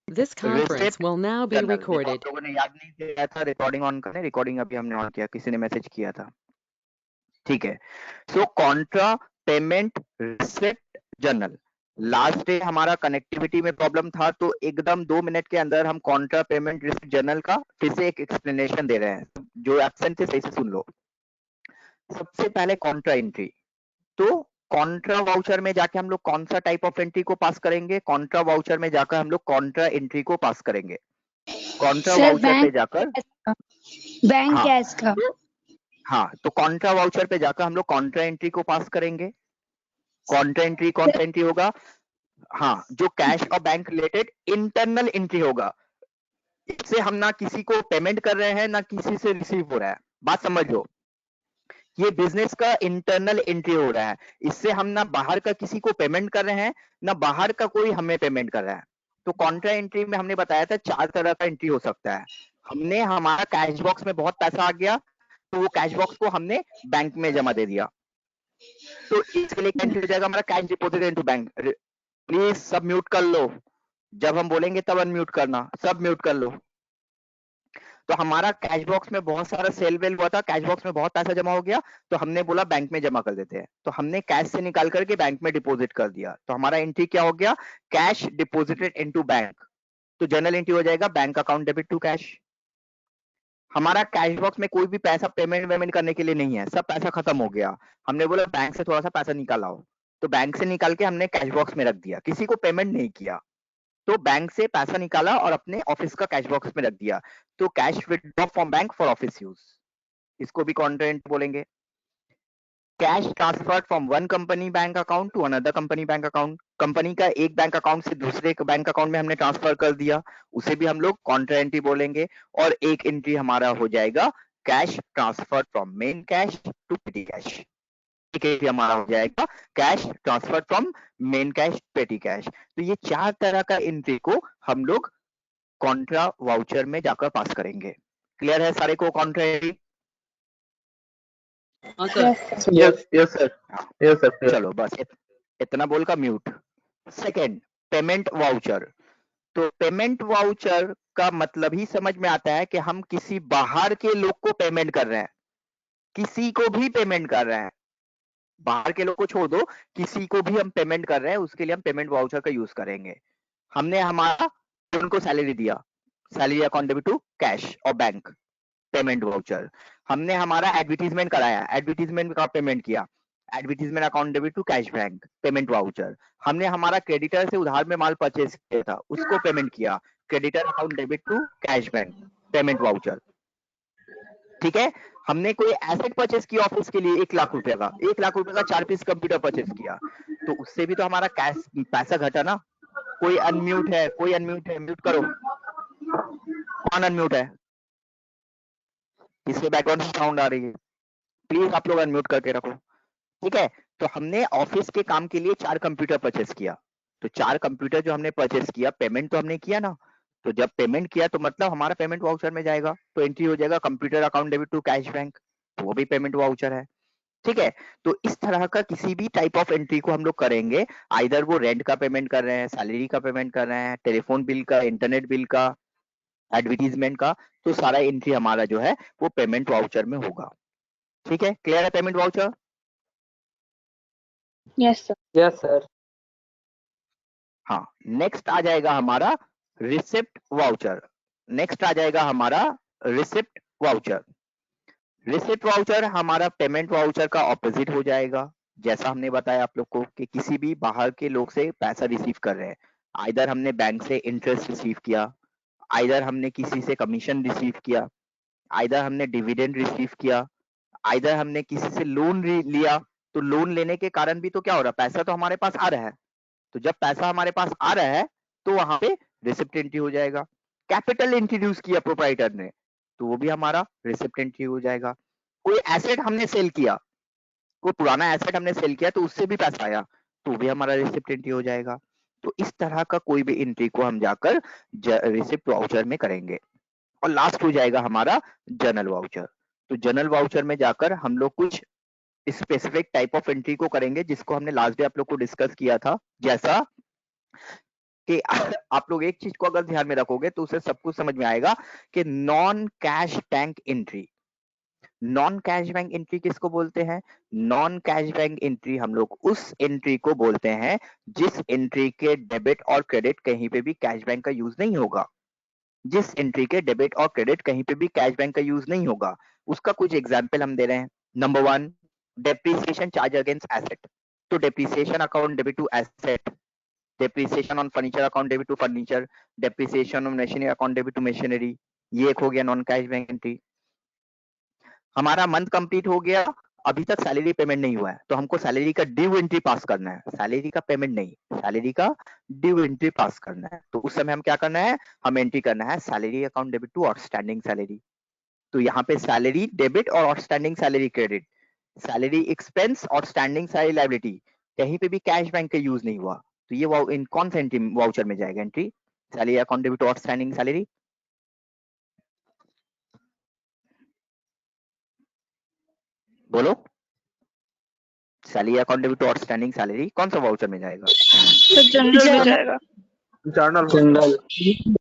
This conference receipt will now be general. देखो, recorded. आप लोगों ने याद नहीं किया था, रिकॉर्डिंग ऑन करें। रिकॉर्डिंग अभी हमने ऑन किया, किसी ने मैसेज किया था। ठीक है, so contra, payment, receipt, general. Last day हमारा कनेक्टिविटी में प्रॉब्लम था, तो एकदम 2 मिनट के अंदर हम कॉन्ट्रा, पेमेंट, रिसिप्ट, जनरल का फिर से एक एक्सप्लेनेशन दे रहे हैं। जो एब्सेंट थे सही से सुन लो। सबसे पहले कॉन्ट्रा एंट्री। तो कॉन्ट्रा वाउचर में जाके हम लोग कौन सा टाइप ऑफ एंट्री को पास करेंगे? कॉन्ट्रा वाउचर में जाकर हम लोग कॉन्ट्रा एंट्री को पास करेंगे। कॉन्ट्रा वाउचर पे जाकर बैंक हाँ, कैश का। हाँ, तो कॉन्ट्रा वाउचर पे जाकर हम लोग कॉन्ट्रा एंट्री को पास करेंगे। कॉन्ट्रा एंट्री कौन सा एंट्री होगा? हाँ, जो कैश और बैंक रिलेटेड इंटरनल एंट्री होगा। इससे हम ना किसी को पेमेंट कर रहे हैं, ना किसी से रिसीव हो रहा है। बात समझ लो, ये बिजनेस का इंटरनल एंट्री हो रहा है। इससे हम ना बाहर का किसी को पेमेंट कर रहे हैं, ना बाहर का कोई हमें पेमेंट कर रहा है। तो कॉन्ट्रा एंट्री में हमने बताया था 4 तरह का एंट्री हो सकता है। हमने हमारा कैश बॉक्स में बहुत पैसा आ गया, तो वो कैश बॉक्स को हमने बैंक में जमा दे दिया। तो इसके लिए एंट्री हो जाएगा हमारा cash deposit into bank. Please सब म्यूट कर लो, जब हम बोलेंगे तब अनम्यूट करना, सब म्यूट कर लो। तो हमारा कैश बॉक्स में बहुत सारा सेल वेल हुआ था, कैश बॉक्स में बहुत पैसा जमा हो गया, तो हमने बोला बैंक में जमा कर देते हैं। तो हमने कैश से निकाल करके बैंक में डिपॉजिट कर दिया। तो हमारा एंट्री क्या हो गया? Cash deposited into bank. तो जनरल एंट्री हो जाएगा bank account debit to cash. हमारा कैश बॉक्स में कोई भी पैसा पेमेंट वेमेंट करने के लिए नहीं है, सब पैसा खत्म हो गया। हमने बोला बैंक से थोड़ा सा पैसा निकालाओ, तो बैंक से निकाल के हमने कैश बॉक्स में रख दिया, किसी को पेमेंट नहीं किया। तो बैंक से पैसा निकाला और अपने ऑफिस का कैश बॉक्स में रख दिया। तो cash withdraw from bank for office use, इसको भी कॉन्ट्रेंट बोलेंगे। Cash transfer from one company bank account to another company bank account. Company का एक बैंक अकाउंट से दूसरे बैंक अकाउंट में हमने ट्रांसफर कर दिया, उसे भी हम लोग कॉन्ट्रा एंट्री बोलेंगे। और एक एंट्री हमारा हो जाएगा cash transfer from main cash to petty cash. एक एंट्री हमारा हो जाएगा cash transfer from main cash petty cash. तो ये 4 तरह का एंट्री को हम लोग कॉन्ट्रा वाउचर में जाकर पास करेंगे। क्लियर है सारे को Contra entry? Yes sir, yes sir. चलो बस इतना बोल का म्यूट। Second, payment voucher. तो पेमेंट वाउचर का मतलब ही समझ में आता है कि हम किसी बाहर के लोग को पेमेंट कर रहे हैं, किसी को भी पेमेंट कर रहे हैं। बाहर के लोग को छोड़ दो, किसी को भी हम पेमेंट कर रहे हैं, उसके लिए हम पेमेंट वाउचर का यूज करेंगे। हमने हमारा उनको सैलरी दिया, salary account debit to cash और बैंक, पेमेंट वाउचर। हमने हमारा एडवर्टीजमेंट कराया, एडवर्टीजमेंट का पेमेंट किया, advertisement account debit to cash bank, payment voucher. हमने हमारा क्रेडिटर से उधार में माल परचेज किया था, उसको पेमेंट किया, creditor account debit to cash bank, payment voucher. ठीक है, हमने कोई एसेट परचेज किया ऑफिस के लिए 1 लाख रुपए का, 1 लाख रुपए का 4 पीस कंप्यूटर परचेज किया, तो उससे भी तो हमारा कैश पैसा घटा ना। कोई अनम्यूट है? कोई अनम्यूट है? म्यूट करो। कौन अनम्यूट है? किसके बैकग्राउंड में साउंड आ रही है? प्लीज आप लोग अनम्यूट करके रखो। ठीक है, तो हमने ऑफिस के काम के लिए 4 कंप्यूटर परचेस किया। तो 4 कंप्यूटर जो हमने परचेस किया, पेमेंट तो हमने किया ना। तो जब पेमेंट किया तो मतलब हमारा पेमेंट वाउचर में जाएगा, तो एंट्री हो जाएगा computer account debit to cash bank, तो वो भी पेमेंट वाउचर है। ठीक है, तो इस तरह का किसी भी टाइप ऑफ एंट्री को हम लोग करेंगे, आइदर वो रेंट का पेमेंट कर रहे हैं, सैलरी का पेमेंट कर रहे हैं, टेलीफोन बिल का, इंटरनेट बिल का, एडवर्टीजमेंट का, तो सारा एंट्री हमारा जो है वो पेमेंट वाउचर में होगा। ठीक है, क्लियर है payment voucher? Yes sir. Yes sir. हाँ, नेक्स्ट आ जाएगा हमारा रिसिप्ट वाउचर। नेक्स्ट आ जाएगा हमारा रिसिप्ट वाउचर। रिसिप्ट वाउचर हमारा पेमेंट वाउचर का ऑपोजिट हो जाएगा। जैसा हमने बताया आप लोग को कि किसी भी बाहर के लोग से पैसा रिसीव कर रहे हैं, आइदर हमने बैंक से इंटरेस्ट रिसीव किया, आइदर हमने किसी से कमीशन रिसीव किया, आइदर हमने डिविडेंड रिसीव किया, आइदर हमने किसी से लोन लिया। तो लोन लेने के कारण भी तो क्या हो रहा है, पैसा तो हमारे पास आ रहा है। तो जब पैसा हमारे पास आ रहा है तो वहां पे रिसिप्ट एंट्री हो जाएगा। कैपिटल इंट्रोड्यूस किया प्रोप्राइटर ने, तो वो भी हमारा रिसिप्ट एंट्री हो जाएगा। कोई एसेट हमने सेल किया, कोई पुराना एसेट हमने सेल किया, तो उससे भी पैसा आया, तो भी हमारा रिसिप्ट एंट्री हो जाएगा। तो इस तरह का कोई भी एंट्री को हम जाकर रिसिप्ट वाउचर में करेंगे। और लास्ट हो जाएगा हमारा जनरल वाउचर। तो जनरल वाउचर में जाकर हम लोग कुछ स्पेसिफिक टाइप ऑफ एंट्री को करेंगे, जिसको हमने लास्ट डे आप लोग को डिस्कस किया था। जैसा कि आप लोग एक चीज को अगर ध्यान में रखोगे तो उसे सब कुछ समझ में आएगा कि non cash bank entry. Non cash bank entry किसको बोलते हैं? नॉन कैश बैंक एंट्री हम लोग उस एंट्री को बोलते हैं जिस एंट्री के डेबिट और क्रेडिट कहीं पे भी कैश बैंक का यूज नहीं होगा। जिस एंट्री के डेबिट और क्रेडिट कहीं पे भी कैश बैंक का यूज नहीं होगा। उसका कुछ एग्जाम्पल हम दे रहे हैं। Number 1, depreciation charge against asset. तो depreciation account debit to asset, depreciation on furniture account debit to furniture, depreciation on machinery account debit to machinery. ये एक हो गया नॉन कैश बैंक एंट्री। हमारा मंथ कंप्लीट हो गया, अभी तक सैलरी पेमेंट नहीं हुआ है, तो हमको सैलरी का ड्यू एंट्री पास करना है। सैलरी का पेमेंट नहीं, सैलरी का ड्यू एंट्री पास करना है। तो उस समय हम क्या करना है? हम एंट्री करना है salary account debit to outstanding salary. तो यहाँ पे सैलरी डेबिट और outstanding salary credit, salary expense और स्टैंडिंग सैलरी लायबिलिटी कहीं पे भी कैश बैंक का यूज नहीं हुआ। तो ये इन कौन सा एंट्री वाउचर में जाएगा? Entry salary account debit to outstanding salary. बोलो, salary account debit to outstanding salary कौन सा वाउचर में जाएगा? तो जनरल में जाएगा। जनरल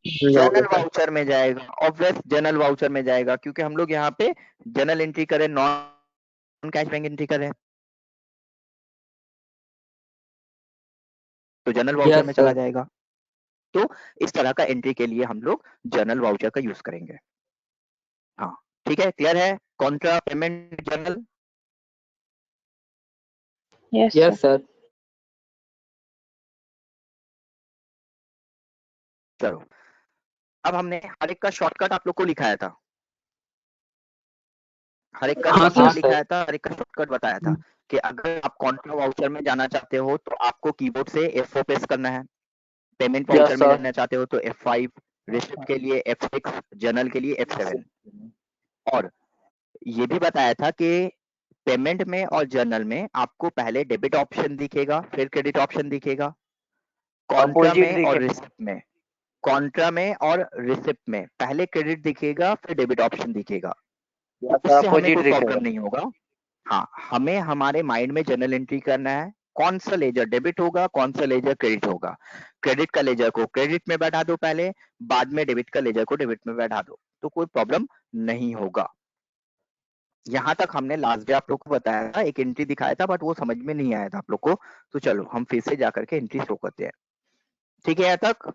जनरल वाउचर में जाएगा। ऑब्वियस जनरल वाउचर में जाएगा, क्योंकि हम लोग यहाँ पे जनरल एंट्री करें, नॉन कैश बैंक एंट्री करें, तो जनरल वाउचर में चला जाएगा। तो इस तरह का एंट्री के लिए हम लोग जनरल वाउचर का यूज करेंगे। हाँ ठीक है, क्लियर है? Contra payment general. Yes sir. चलो, अब हमने हर एक का शॉर्टकट आप लोग को लिखाया था, हर एक का शॉर्टकट लिखाया था, हर एक का शॉर्टकट बताया था कि अगर आप कॉन्ट्रा वाउचर में जाना चाहते हो तो आपको कीबोर्ड से F4 प्रेस करना है। पेमेंट वाउचर में जाना चाहते हो तो F5, रिसिप्ट के लिए F6, जनरल के लिए F7। और ये भी बताया था कि पेमेंट में और जर्नल में आपको पहले डेबिट ऑप्शन दिखेगा, फिर क्रेडिट ऑप्शन दिखेगा। कॉन्ट्रा में और रिसिप्ट में, कॉन्ट्रा में और रिसिप्ट में पहले क्रेडिट दिखेगा, फिर डेबिट ऑप्शन दिखेगा। उससे हमें कोई प्रॉब्लम नहीं होगा। हाँ, हमें हमारे माइंड में जर्नल एंट्री करना है, कौन सा लेजर डेबिट होगा, कौन सा लेजर क्रेडिट होगा। क्रेडिट का लेजर को क्रेडिट में बैठा दो पहले, बाद में डेबिट का लेजर को डेबिट में बैठा दो, तो कोई प्रॉब्लम नहीं होगा। यहाँ तक हमने लास्ट डे आप लोग को बताया था, एक एंट्री दिखाया था, बट वो समझ में नहीं आया था आप लोग को। तो चलो हम फिर से जाकर के एंट्री शो करते हैं। ठीक है यहाँ तक?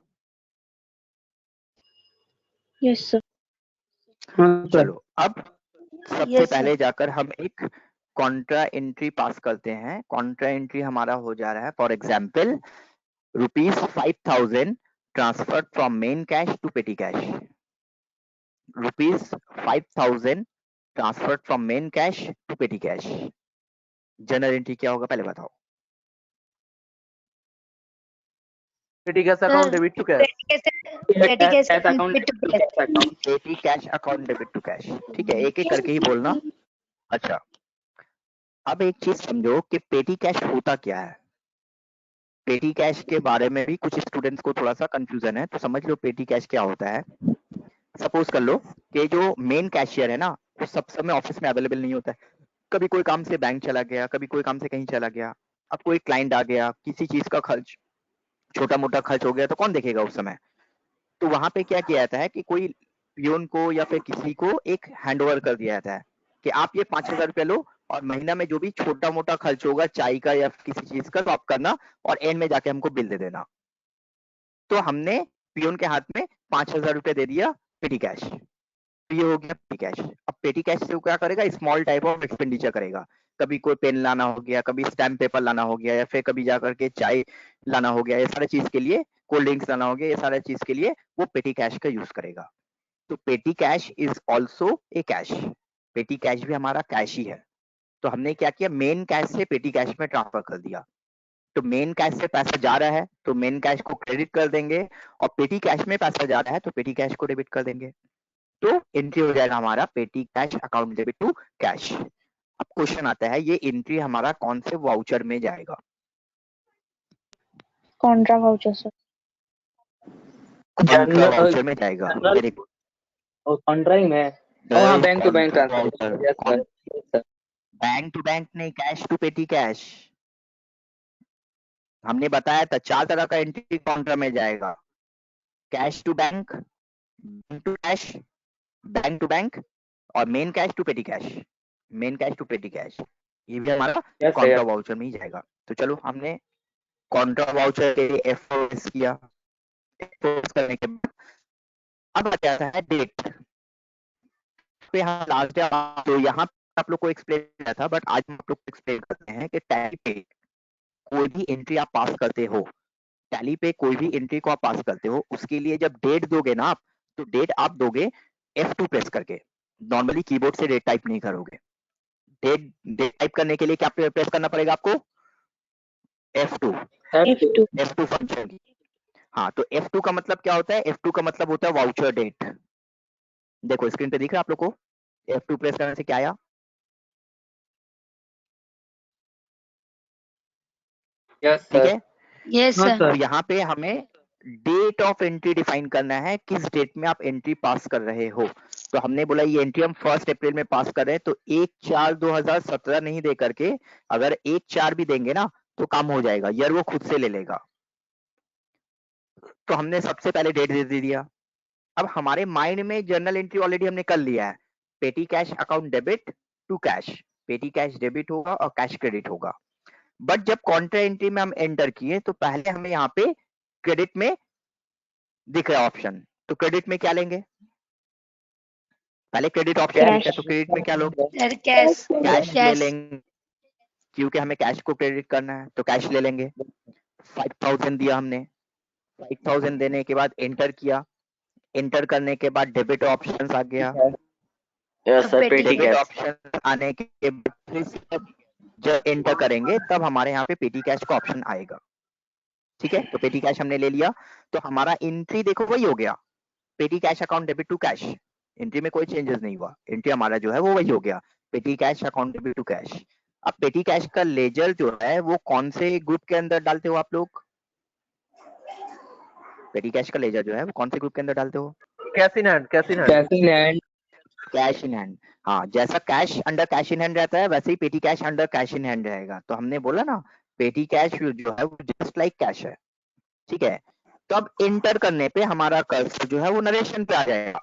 Yes sir. चलो, अब सबसे पहले जाकर हम एक कॉन्ट्रा एंट्री पास करते हैं। कॉन्ट्रा एंट्री हमारा हो जा रहा है, for example ₹5,000 transferred from main cash to petty cash. ₹5,000 transferred from main cash to petty cash. General entry क्या होगा पहले बताओ? Petty cash account debit to cash, petty cash account petty cash account debit to cash. ठीक है, एक एक करके ही बोलना। अच्छा, अब एक चीज समझो कि पेटी कैश होता क्या है। पेटी कैश के बारे में भी कुछ स्टूडेंट्स को थोड़ा सा कंफ्यूजन है, तो समझ लो पेटी कैश क्या होता है। सपोज कर लो कि जो मेन कैशियर है ना, वो सब समय ऑफिस में अवेलेबल नहीं होता है। कभी कोई काम से बैंक चला गया, कभी कोई काम से कहीं चला गया। अब कोई क्लाइंट आ गया, किसी चीज का खर्च, छोटा मोटा खर्च हो गया, तो कौन देखेगा उस समय? तो वहां पे क्या किया जाता है कि कोई पियोन को या फिर किसी को एक हैंडओवर कर दिया जाता है कि आप ये 5,000 रुपया लो, और महीना में जो भी छोटा मोटा खर्च होगा चाय का या किसी चीज का, तो आप करना, और एंड में जाके हमको बिल दे देना। तो हमने पियोन के हाथ में 5,000 रुपया दे दिया पेटी कैश। ये हो गया पेटी कैश। अब पेटी कैश से वो क्या करेगा? स्मॉल टाइप ऑफ एक्सपेंडिचर करेगा। कभी कोई पेन लाना हो गया, कभी स्टैम्प पेपर लाना हो गया, या फिर कभी जाकर के चाय लाना हो गया, ये सारे चीज के लिए, कोल्ड ड्रिंक्स लाना हो गया, ये सारे चीज के लिए वो पेटी कैश का यूज करेगा। तो पेटी cash is also a cash. Petty cash भी हमारा कैश ही है। तो हमने क्या किया? मेन कैश से पेटी कैश में ट्रांसफर कर दिया। तो मेन कैश से पैसा जा रहा है तो मेन कैश को क्रेडिट कर देंगे, और पेटी कैश में पैसा जा रहा है तो पेटी कैश को डेबिट कर देंगे। तो एंट्री हो जाएगा हमारा petty cash account debit to cash. अब क्वेश्चन आता है, ये एंट्री हमारा कौन से वाउचर में जाएगा? Contra voucher sir. Contra voucher में जाएगा। Very good. और कॉन्ट्राइंग में bank to bank transfer, bank to bank नहीं, कैश टू पेटी कैश। हमने बताया था 4 तरह का एंट्री काउंटर में जाएगा, cash to bank, bank to cash, bank to bank, और main cash to petty cash, main cash to petty cash. ये भी हमारा Yes, कॉन्ट्रा sir. वाउचर में ही जाएगा। तो चलो हमने कॉन्ट्रा वाउचर के लिए एफओएस किया, एफओएस करने के बाद अब आ जाता है डेट पे। हम लास्ट डे तो यहाँ आप लोग को एक्सप्लेन किया था, बट आज हम आप लोग को एक्सप्लेन करते हैं कि टैली पे कोई भी एंट्री आप पास करते हो, टैली पे कोई भी एंट्री को आप पास करते हो, उसके लिए जब डेट दोगे ना आप, तो डेट आप दोगे F2 प्रेस करके। नॉर्मली कीबोर्ड से डेट टाइप नहीं करोगे। डेट डेट टाइप करने के लिए क्या प्रेस करना पड़ेगा आपको? F2, F2. F2 फंक्शन की। हाँ, तो F2 का मतलब क्या होता है? F2 का मतलब होता है वाउचर डेट। देखो स्क्रीन पे दिख रहा है आप लोग को, F2 प्रेस करने से क्या आया? Yes, ठीक sir. है, Yes, No, sir. तो sir. यहाँ पे हमें डेट ऑफ एंट्री डिफाइन करना है, किस डेट में आप एंट्री पास कर रहे हो। तो हमने बोला ये एंट्री हम 1 अप्रैल में पास कर रहे हैं, तो 1/4/2017 नहीं दे करके अगर 1/4 भी देंगे ना तो काम हो जाएगा, ईयर वो खुद से ले लेगा। तो हमने सबसे पहले डेट दे दिया। अब हमारे माइंड में जर्नल एंट्री ऑलरेडी हमने कर लिया है, petty cash account debit to cash, petty cash debit होगा और कैश क्रेडिट होगा। बट जब कॉन्ट्रा एंट्री में हम एंटर किए तो पहले हमें यहाँ पे क्रेडिट में दिख रहा है ऑप्शन, तो क्रेडिट में क्या लेंगे? पहले क्रेडिट ऑप्शन Cash. दिखता है, तो क्रेडिट में क्या लो? Sir, cash. कैश ले Cash. लेंगे, क्योंकि हमें कैश को क्रेडिट करना है, तो कैश ले लेंगे। 5000 दिया हमने, 5000 देने के बाद एंटर किया, एंटर करने के बाद डेबिट ऑप्शन आ गया। Yes, sir. Petty Petty debit cash. Option आने के बाद जब एंटर करेंगे तब हमारे यहाँ पे पेटी कैश का ऑप्शन आएगा। ठीक है, तो पेटी कैश हमने ले लिया, तो हमारा एंट्री देखो वही हो गया, petty cash account debit to cash. Entry में कोई चेंजेस नहीं हुआ, एंट्री हमारा जो है वो वही हो गया, petty cash account debit to cash. अब पेटी कैश का लेजर जो है वो कौन से ग्रुप के अंदर डालते हो आप लोग? पेटी कैश का लेजर जो है वो कौन से ग्रुप के अंदर डालते हो? Cash in hand, cash in hand. Cash in hand. Cash in hand. हाँ, जैसा cash under cash in hand रहता है वैसे ही petty cash under cash in hand रहेगा। तो हमने बोला ना पेटी कैश जो है वो जस्ट लाइक कैश है। ठीक है, तो अब इंटर करने पे हमारा कर्सर जो है वो नरेशन पे आ जाएगा,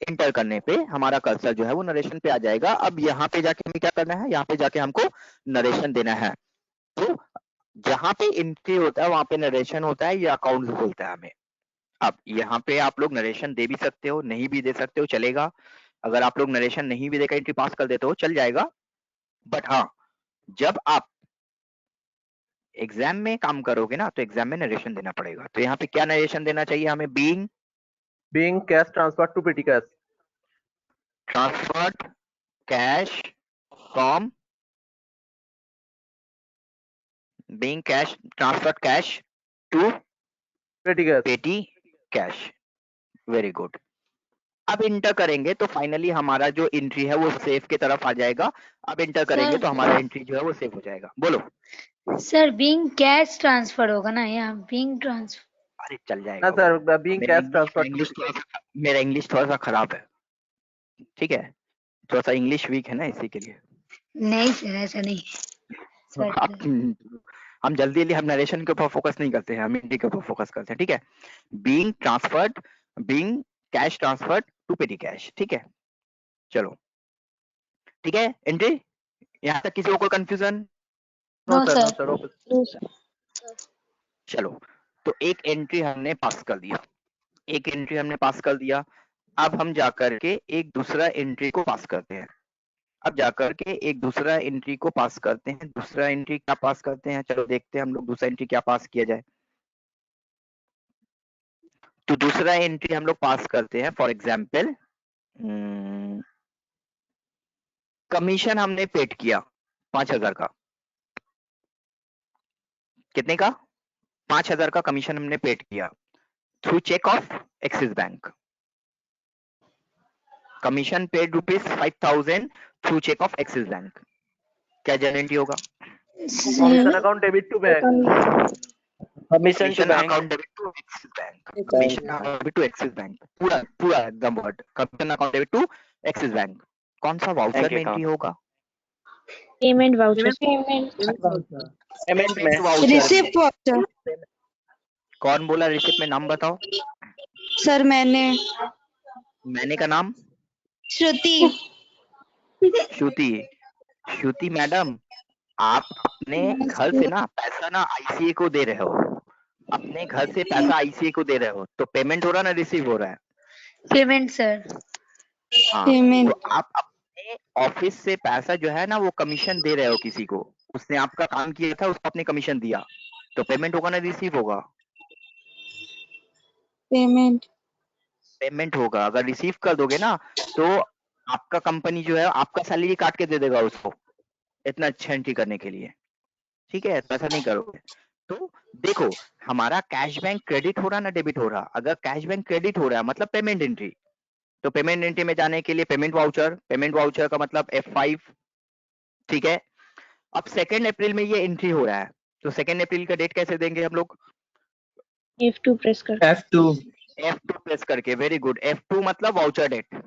इंटर करने पे हमारा कर्सर जो है वो नरेशन पे आ जाएगा। अब यहाँ पे जाके हमें क्या करना है? यहाँ पे जाके हमको नरेशन देना है। तो जहाँ पे एंट्री होता है वहां पे नरेशन होता है, ये अकाउंट बोलता है हमें। अब यहाँ पे आप लोग नरेशन दे भी सकते हो, नहीं भी दे सकते हो, चलेगा। अगर आप लोग नरेशन नहीं भी देकर एंट्री पास कर देते हो चल जाएगा। बट हाँ, जब आप एग्जाम में काम करोगे ना तो एग्जाम में नरेशन देना पड़ेगा। तो यहाँ पे क्या नरेशन देना चाहिए हमें? Being cash transfer to petty cash. Transferred cash from being cash transferred cash to petty cash. petty cash। Very good. अब इंटर करेंगे तो फाइनली हमारा जो एंट्री है वो सेफ की तरफ आ जाएगा। अब इंटर करेंगे तो हमारा एंट्री जो है वो सेफ हो जाएगा। बोलो सर बीइंग कैश ट्रांसफर होगा ना, यहाँ बीइंग ट्रांसफर। अरे चल जाएगा ना सर, बीइंग मेरा कैश ट्रांसफर। मेरा इंग्लिश थोड़ा सा खराब है, ठीक है, थोड़ा सा इंग्लिश वीक है ना इसी के लिए। नहीं सर, ऐसा नहीं है। हम जल्दी हम नरेशन के ऊपर फोकस नहीं करते हैं, हम एंट्री के ऊपर फोकस करते हैं। ठीक है, being transferred, being cash transferred to petty cash. ठीक है, चलो ठीक है। एंट्री यहाँ तक किसी को कोई confusion? No sir, no no sir. चलो, तो एक एंट्री हमने पास कर दिया, एक एंट्री हमने पास कर दिया। अब हम जाकर के एक दूसरा एंट्री को पास करते हैं। अब जाकर के एक दूसरा एंट्री को पास करते हैं। दूसरा एंट्री क्या पास करते हैं? चलो देखते हैं हम लोग दूसरा एंट्री क्या पास किया जाए। तो दूसरा एंट्री हम लोग पास करते हैं, फॉर एग्जाम्पल कमीशन हमने पेड किया 5000 का। कितने का? 5000 का कमीशन हमने पेड किया through cheque of Axis bank. Commission paid ₹5000 through cheque of Axis bank. क्या जनरेट होगा? Commission account debit to bank. Commission to bank. Account debit to Axis bank. Commission account debit to Axis bank, पूरा पूरा एकदम word, commission account debit to Axis bank. कौन सा voucher में entry होगा? Payment voucher. Payment में voucher में। Receipt voucher. कौन बोला रिसिप्ट में? नाम बताओ। सर मैंने का नाम श्रुति। श्रुति मैडम, आप अपने घर से ना पैसा ना आईसीए को दे रहे हो, अपने घर से पैसा आईसीए को दे रहे हो, तो पेमेंट हो रहा ना रिसीव हो रहा है? Payment sir. हाँ, पेमेंट। तो आप अपने ऑफिस से पैसा जो है ना वो कमीशन दे रहे हो किसी को, उसने आपका काम किया था, उसको आपने कमीशन दिया, तो पेमेंट होगा ना रिसीव होगा? पेमेंट होगा। अगर रिसीव कर दोगे ना तो आपका कंपनी जो है आपका सैलरी काट के दे देगा उसको, इतना अच्छा एंट्री करने के लिए। ठीक है, तो ऐसा नहीं करोगे। तो देखो, हमारा कैश बैंक क्रेडिट हो रहा ना डेबिट हो रहा? अगर कैश बैंक क्रेडिट हो रहा है मतलब पेमेंट एंट्री, तो पेमेंट एंट्री में जाने के लिए पेमेंट वाउचर का मतलब F5। ठीक है, अब 2 अप्रैल में ये एंट्री हो रहा है, तो 2 अप्रैल का डेट कैसे देंगे हम लोग? F2 प्रेस कर। F2 प्रेस करके। Very good. F2 मतलब वाउचर डेट।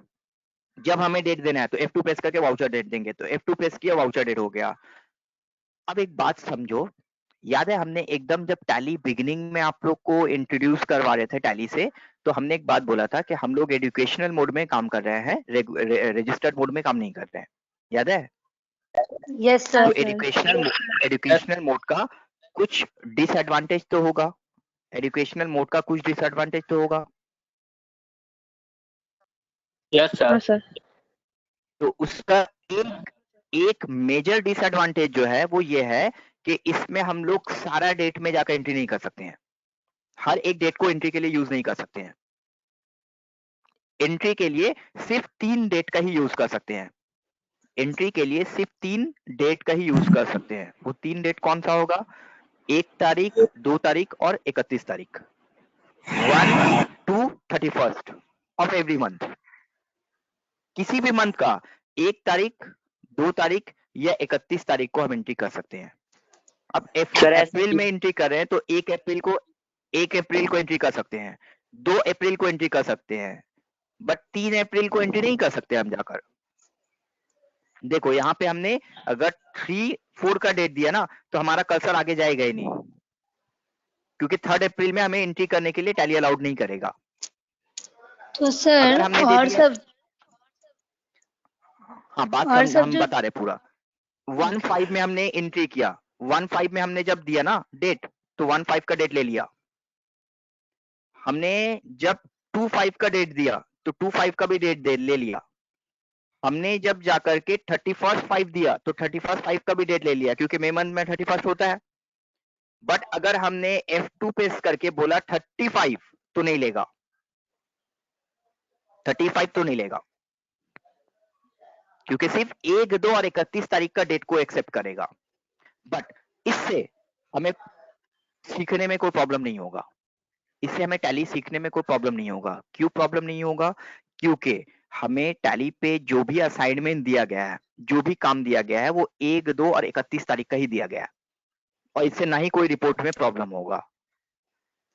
जब हमें डेट देना है तो F2 प्रेस करके वाउचर डेट देंगे, तो F2 प्रेस किया, वाउचर डेट हो गया। अब एक बात समझो, याद है हमने एकदम जब टैली बिगिनिंग में आप लोग को इंट्रोड्यूस करवा रहे थे टैली से, तो हमने एक बात बोला था कि हम लोग एजुकेशनल मोड में काम कर रहे हैं, रजिस्टर्ड मोड में काम नहीं कर रहे हैं, याद है? यस तो सर। एजुकेशनल मोड का कुछ डिसएडवांटेज तो होगा, एजुकेशनल मोड का कुछ डिसएडवांटेज तो होगा। Yes sir. तो उसका एक मेजर डिसएडवांटेज जो है वो ये है कि इसमें हम लोग सारा डेट में जाकर एंट्री नहीं कर सकते हैं, हर एक डेट को एंट्री के लिए यूज नहीं कर सकते हैं। एंट्री के लिए सिर्फ 3 डेट का ही यूज कर सकते हैं, एंट्री के लिए सिर्फ 3 डेट का ही यूज कर सकते हैं। वो 3 डेट कौन सा होगा? 1 तारीख, 2 तारीख और 31 तारीख, 1 to 31 ऑफ एवरी मंथ। किसी भी मंथ का 1 तारीख, 2 तारीख या 31 तारीख को हम एंट्री कर सकते हैं। अब अप्रैल में एंट्री कर रहे हैं तो 1 अप्रैल को एंट्री कर सकते हैं, 2 अप्रैल को एंट्री कर सकते हैं, बट 3 अप्रैल को एंट्री नहीं कर सकते हम जाकर। देखो यहाँ पे हमने अगर 3-4 का डेट दिया ना तो हमारा कर्सर आगे जाएगा ही नहीं, क्योंकि 3 अप्रैल में हमें एंट्री करने के लिए टैली अलाउड नहीं करेगा। तो सर और सब हाँ, बात हम बता रहे पूरा। 1/5 में हमने एंट्री किया, 1/5 में हमने जब दिया ना डेट, तो 1/5 का डेट ले लिया हमने। जब 2/5 का डेट दिया तो 2/5 का भी डेट ले लिया हमने। जब जाकर के 31/5 दिया तो 31/5 का भी डेट ले लिया, क्योंकि मई मंथ में 31 होता है। बट अगर हमने F2 प्रेस करके बोला 35 तो नहीं लेगा, 35 तो नहीं लेगा, क्योंकि सिर्फ 1, 2 और 31 तारीख का डेट को एक्सेप्ट करेगा। बट इससे हमें सीखने में कोई प्रॉब्लम नहीं होगा, इससे हमें टैली सीखने में कोई प्रॉब्लम नहीं होगा। क्यों प्रॉब्लम नहीं होगा? क्योंकि हमें टैली पे जो भी असाइनमेंट दिया गया है, जो भी काम दिया गया है, वो 1, 2 और 31 तारीख का ही दिया गया है, और इससे ना ही कोई रिपोर्ट में प्रॉब्लम होगा।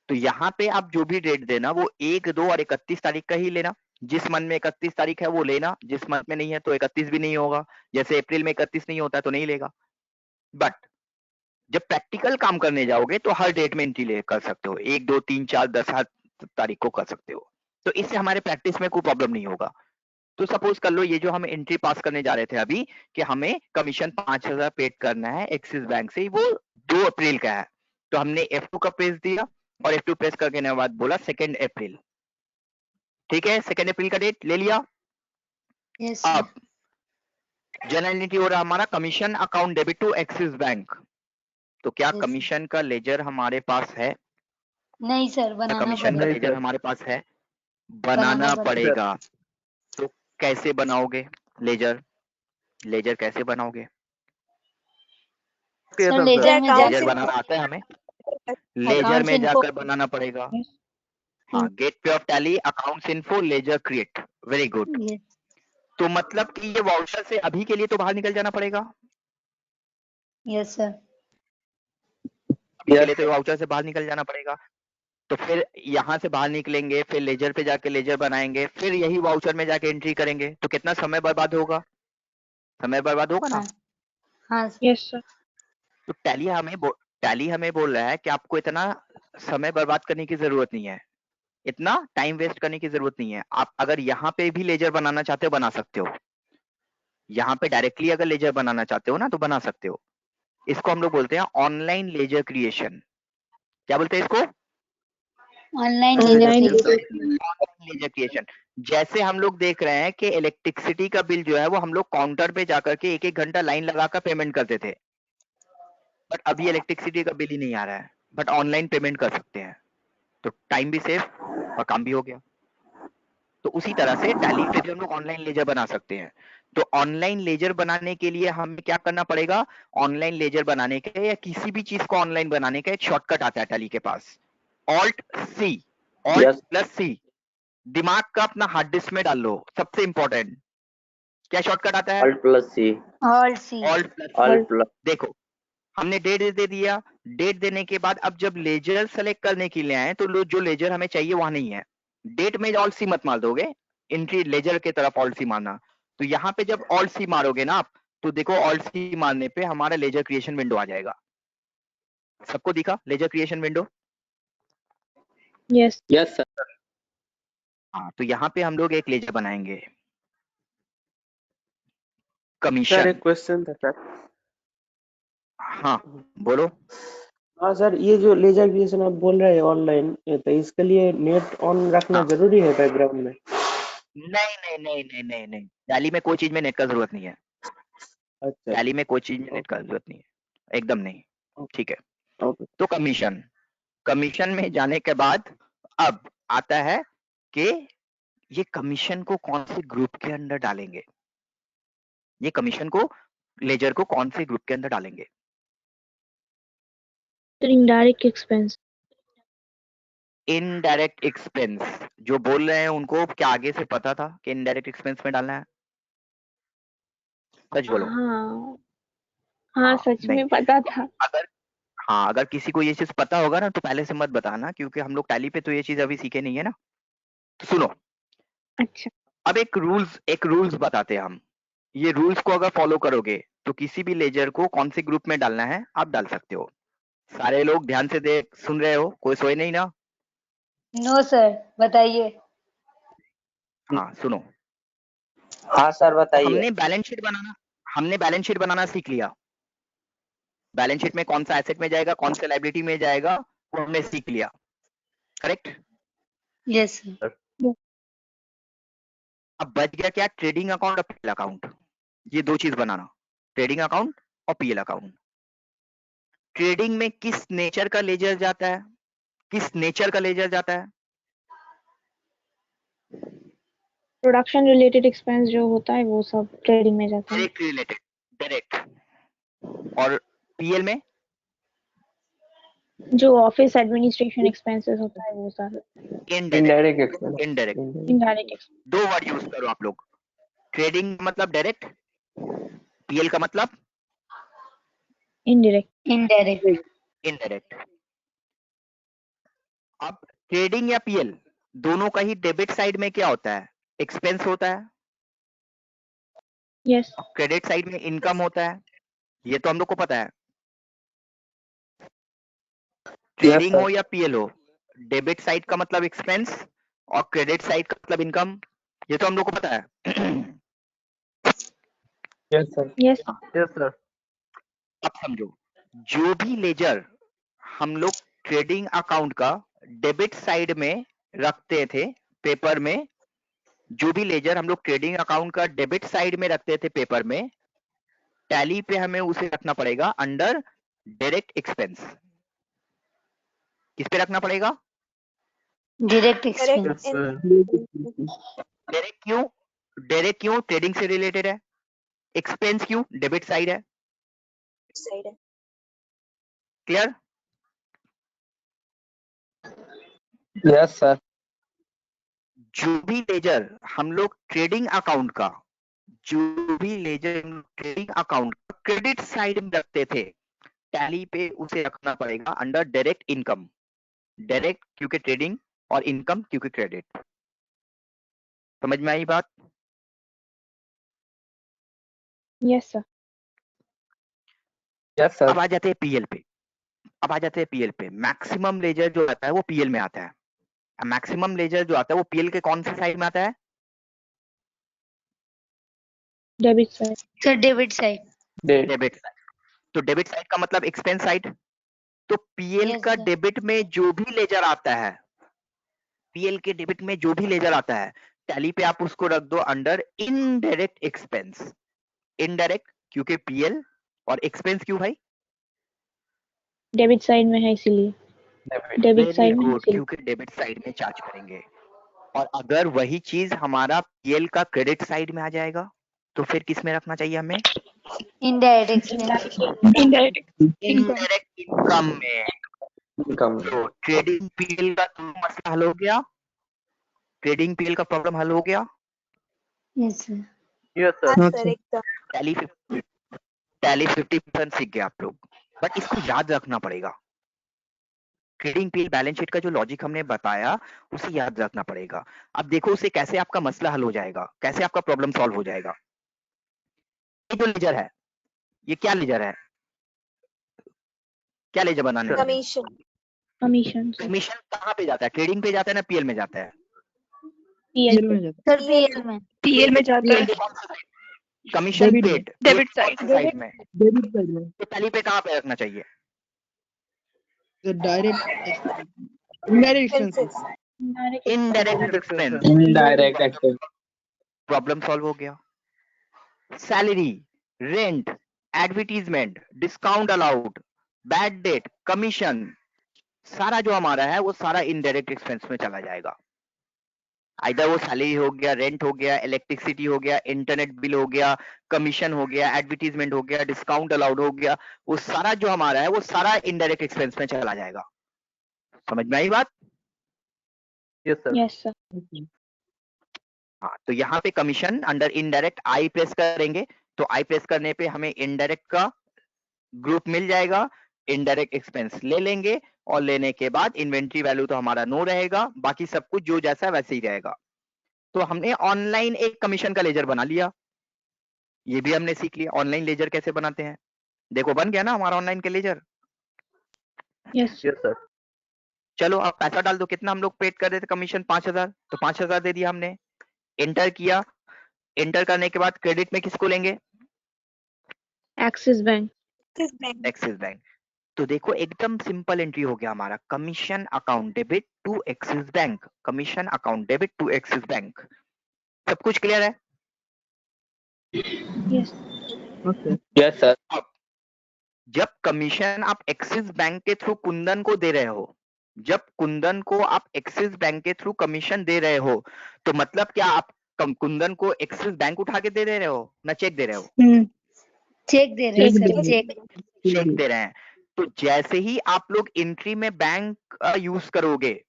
तो यहाँ पे आप जो भी डेट देना वो 1, 2 और 31 तारीख का ही लेना। जिस मंथ में 31 तारीख है वो लेना, जिस मंथ में नहीं है तो 31 भी नहीं होगा। जैसे अप्रैल में 31 नहीं होता तो नहीं लेगा। बट जब प्रैक्टिकल काम करने जाओगे तो हर डेट में एंट्री ले कर सकते हो, 1, 2, 3, 4, 10 तारीख को कर सकते हो। तो इससे हमारे प्रैक्टिस में कोई प्रॉब्लम नहीं होगा। तो सपोज कर लो ये जो हम एंट्री पास करने जा रहे थे अभी कि हमें कमीशन 5,000 पेड करना है एक्सिस बैंक से, वो 2 अप्रैल का है, तो हमने F2 का प्रेस दिया और F2 प्रेस करके ने बाद बोला 2 अप्रैल। ठीक है, 2 अप्रैल का डेट ले लिया। यस। अब जनरल एंट्री हो रहा हमारा commission account debit to Axis bank. तो क्या Yes. कमीशन का लेजर हमारे पास है? नहीं सर, बनाना कमीशन का लेजर हमारे पास है, बनाना पड़ेगा। तो कैसे बनाओगे लेजर? लेजर कैसे बनाओगे? सर लेजर में लेजर बनाना आता है हमें? लेजर में जाकर बनाना पड़ेगा। हाँ, gateway of tally, accounts info, laser create. Very good. तो मतलब कि ये वाउचर से अभी के लिए तो बाहर निकल जाना पड़ेगा। Yes sir. अभी के लिए तो वाउचर से बाहर निकल जाना पड़ेगा। तो फिर यहाँ से बाहर निकलेंगे, फिर लेजर पे जाके लेजर बनाएंगे, फिर यही वाउचर में जाके एंट्री करेंगे, तो कितना समय बर्बाद होगा? समय बर्बाद होगा ना? हाँ यस सर। तो टैली हमें बोल रहा है कि आपको इतना समय बर्बाद करने की जरूरत नहीं है, इतना टाइम वेस्ट करने की जरूरत नहीं है। आप अगर यहाँ पे भी लेजर बनाना चाहते हो बना सकते हो, यहाँ पे डायरेक्टली अगर लेजर बनाना चाहते हो ना तो बना सकते हो। इसको हम लोग बोलते हैं ऑनलाइन लेजर क्रिएशन। क्या बोलते हैं इसको? Online Online laser creation. जैसे हम लोग देख रहे हैं कि इलेक्ट्रिसिटी का बिल जो है वो हम लोग काउंटर पे जाकर के 1-1 घंटा लाइन लगाकर पेमेंट करते थे, बट अभी इलेक्ट्रिसिटी का बिल ही नहीं आ रहा है, बट ऑनलाइन पेमेंट कर सकते हैं, तो टाइम भी सेव और काम भी हो गया। तो उसी तरह से टैली पे भी हम लोग ऑनलाइन लेजर बना सकते हैं। तो ऑनलाइन लेजर बनाने के लिए हमें क्या करना पड़ेगा? ऑनलाइन लेजर बनाने के या किसी भी चीज को ऑनलाइन बनाने का एक शॉर्टकट आता है टैली के पास, alt C, alt Yes. Plus C. दिमाग का अपना हार्ड डिस्क में डाल लो, सबसे इंपॉर्टेंट क्या शॉर्टकट आता है? Alt plus C. Alt C. Alt plus. Alt plus. देखो हमने डेट दे दिया, डेट देने के बाद अब जब लेजर सेलेक्ट करने के लिए आए तो जो लेजर हमें चाहिए वहां नहीं है। डेट में ऑल्ट सी मत मार दोगे, एंट्री लेजर के तरफ ऑल्ट सी मारना। तो यहाँ पे जब ऑल्ट सी मारोगे ना आप, तो देखो ऑल्ट सी मारने पे हमारा लेजर क्रिएशन विंडो आ जाएगा। सबको दिखा laser creation window? Yes. Yes, sir. हाँ, तो यहाँ पे हम लोग एक लेजर बनाएंगे, सर कमीशन। एक क्वेश्चन था सर। हाँ बोलो। हाँ सर, ये जो लेजर क्रिएशन आप बोल रहे हैं ऑनलाइन, तो इसके लिए नेट ऑन रखना हाँ। जरूरी है बैकग्राउंड में? नहीं, टैली में कोई चीज में नेट का जरूरत नहीं है। अच्छा टैली में कोई चीज में नेट का जरूरत नहीं है, एकदम नहीं। ठीक है, ओके। तो कमीशन में जाने के बाद अब आता है कि ये कमीशन को कौन से ग्रुप के अंदर डालेंगे, ये कमीशन को लेजर को कौन से ग्रुप के अंदर डालेंगे? The indirect expense. Indirect expense. जो बोल रहे हैं उनको क्या आगे से पता था कि इनडायरेक्ट एक्सपेंस में डालना है? सच बोलो। हाँ हाँ हाँ, सच नहीं। में पता था। अगर किसी को ये चीज पता होगा ना तो पहले से मत बताना, क्योंकि हम लोग टैली पे तो ये चीज अभी सीखे नहीं है ना। तो सुनो, अच्छा। अब एक रूल्स बताते हैं हम। ये रूल्स को अगर फॉलो करोगे तो किसी भी लेजर को कौन से ग्रुप में डालना है आप डाल सकते हो। सारे लोग ध्यान से देख सुन रहे हो, कोई सोए नहीं ना? नो सर, बताइए। हाँ सुनो, हाँ सर बताइए। हमने बैलेंस शीट बनाना सीख लिया। बैलेंस शीट में कौन सा एसेट में जाएगा, कौन सा लायबिलिटी में जाएगा, वो हमने सीख लिया, करेक्ट? Yes sir. अब बच गया क्या? ट्रेडिंग अकाउंट और पीएल अकाउंट। ये दो चीज बनाना, ट्रेडिंग अकाउंट और पीएल अकाउंट। ट्रेडिंग में किस नेचर का लेजर जाता है? किस नेचर का लेजर जाता है? प्रोडक्शन रिलेटेड एक्सपेंस जो होता है वो सब ट्रेडिंग में जाता है। Direct related, direct. और पीएल में जो ऑफिस एडमिनिस्ट्रेशन एक्सपेंसेस होता है वो सारा। Indirect expense. Indirect. Indirect expense. दो वर्ड यूज करो आप लोग। ट्रेडिंग मतलब डायरेक्ट, पीएल का मतलब इनडायरेक्ट। इनडायरेक्ट। इनडायरेक्ट। अब ट्रेडिंग या पीएल दोनों का ही डेबिट साइड में क्या होता है? एक्सपेंस होता है। यस। क्रेडिट साइड में इनकम होता है, ये तो हम लोग को पता है। ट्रेडिंग हो या पीएल हो, डेबिट साइड का मतलब एक्सपेंस और क्रेडिट साइड का मतलब इनकम, ये तो हम लोग को पता है। Yes sir. Yes. Yes sir. अब समझो, जो भी लेजर हम लोग ट्रेडिंग अकाउंट का डेबिट साइड में रखते थे पेपर में, जो भी लेजर हम लोग ट्रेडिंग अकाउंट का डेबिट साइड में रखते थे पेपर में, टैली पे हमें उसे रखना पड़ेगा अंडर डायरेक्ट एक्सपेंस। किस पे रखना पड़ेगा? Direct expense. डायरेक्ट क्यों? डायरेक्ट क्यों? ट्रेडिंग से रिलेटेड है। एक्सपेंस क्यों? डेबिट साइड है। क्लियर? Yes sir. जो भी लेजर हम लोग ट्रेडिंग अकाउंट का, जो भी ledger trading account credit side में रखते थे, टैली पे उसे रखना पड़ेगा अंडर डायरेक्ट इनकम। डायरेक्ट क्योंकि ट्रेडिंग और इनकम क्योंकि क्रेडिट। समझ में आई बात? Yes sir. Yes sir. अब आ जाते हैं पीएल पे। मैक्सिमम लेजर जो आता है वो पीएल में आता है। मैक्सिमम लेजर जो आता है वो पीएल के कौन से साइड में आता है? Debit side. Sir debit side. Debit side. तो डेबिट साइड का मतलब एक्सपेंस साइड। तो पीएल Yes, का sir. डेबिट में जो भी लेजर आता है, पीएल के डेबिट में जो भी लेजर आता है, टैली पे आप उसको रख दो अंडर इनडायरेक्ट एक्सपेंस। इनडायरेक्ट क्योंकि पीएल, और एक्सपेंस क्यों भाई? डेबिट साइड में है इसीलिए। डेबिट वेरी साइड में है गुड, इसीलिए। क्योंकि डेबिट साइड में चार्ज करेंगे। और अगर वही चीज हमारा पीएल का क्रेडिट साइड में आ जाएगा तो फिर किस में रखना चाहिए हमें? Indirect expense. Indirect indirect income में। इनकम। तो ट्रेडिंग पीएल का मसला हल हो गया। ट्रेडिंग पीएल का प्रॉब्लम हल हो गया। Yes, sir. Yes sir. Tally 50% सीख गए आप लोग, बट इसको याद रखना पड़ेगा। ट्रेडिंग पीएल बैलेंस शीट का जो लॉजिक हमने बताया उसे याद रखना पड़ेगा। अब देखो उसे कैसे आपका मसला हल हो जाएगा, कैसे आपका प्रॉब्लम सॉल्व हो जाएगा। ये जो लेजर है, ये क्या लेजर है? क्या लेजर बनाने वाले? Commission sir. कमीशन कहाँ पे जाता है? ट्रेडिंग पे जाता है ना पीएल में जाता है? पीएल में जाता सर पीएल में। पीएल में जाता है। Commission Debit paid Debit side. Side में। डेबिट साइड में तो टैली पे कहाँ पे रखना चाहिए? Direct indirect expenses. Indirect expense. Indirect expense. Problem solve हो गया। Salary, rent, advertisement, discount allowed, bad debt, commission, सारा जो हमारा है वो सारा इनडायरेक्ट एक्सपेंस में चला जाएगा। आइदर वो सैलरी हो गया, रेंट हो गया, इलेक्ट्रिसिटी हो गया, इंटरनेट बिल हो गया, कमीशन हो गया, एडवर्टीजमेंट हो गया, डिस्काउंट अलाउड हो गया, वो सारा जो हमारा है वो सारा इनडायरेक्ट एक्सपेंस में चला जाएगा। समझ में आई बात? Yes sir. Yes sir. हाँ, तो यहाँ पे कमीशन अंडर इनडायरेक्ट आई प्रेस करेंगे तो आई प्रेस करने पे हमें इनडायरेक्ट का ग्रुप मिल जाएगा। इनडायरेक्ट एक्सपेंस ले लेंगे और लेने के बाद इन्वेंट्री वैल्यू तो हमारा नो रहेगा, बाकी सब कुछ जो जैसा वैसे ही रहेगा। तो हमने ऑनलाइन एक कमीशन का लेजर बना लिया, ये भी हमने सीख लिया ऑनलाइन लेजर कैसे बनाते हैं। देखो बन गया ना हमारा ऑनलाइन का लेजर। Yes yes sir. चलो अब पैसा डाल दो, कितना हम लोग पेड कर रहे थे कमीशन? 5000। तो 5000 दे दिया हमने, एंटर किया। एंटर करने के बाद क्रेडिट में किसको लेंगे? Axis bank. Axis bank. तो देखो एकदम सिंपल एंट्री हो गया हमारा, commission account debit to Axis bank. Commission account debit to Axis bank. सब कुछ क्लियर है? Yes yes sir. जब कमीशन आप एक्सिस बैंक के थ्रू कुंदन को दे रहे हो, जब कुंदन को आप एक्सिस बैंक के थ्रू कमीशन दे रहे हो, तो मतलब क्या आप कुंदन को एक्सिस बैंक उठा के दे रहे हो ना चेक दे रहे हो? चेक दे रहे हैं सर, चेक। चेक दे रहे हैं। तो जैसे ही आप लोग एंट्री में बैंक यूज करोगे,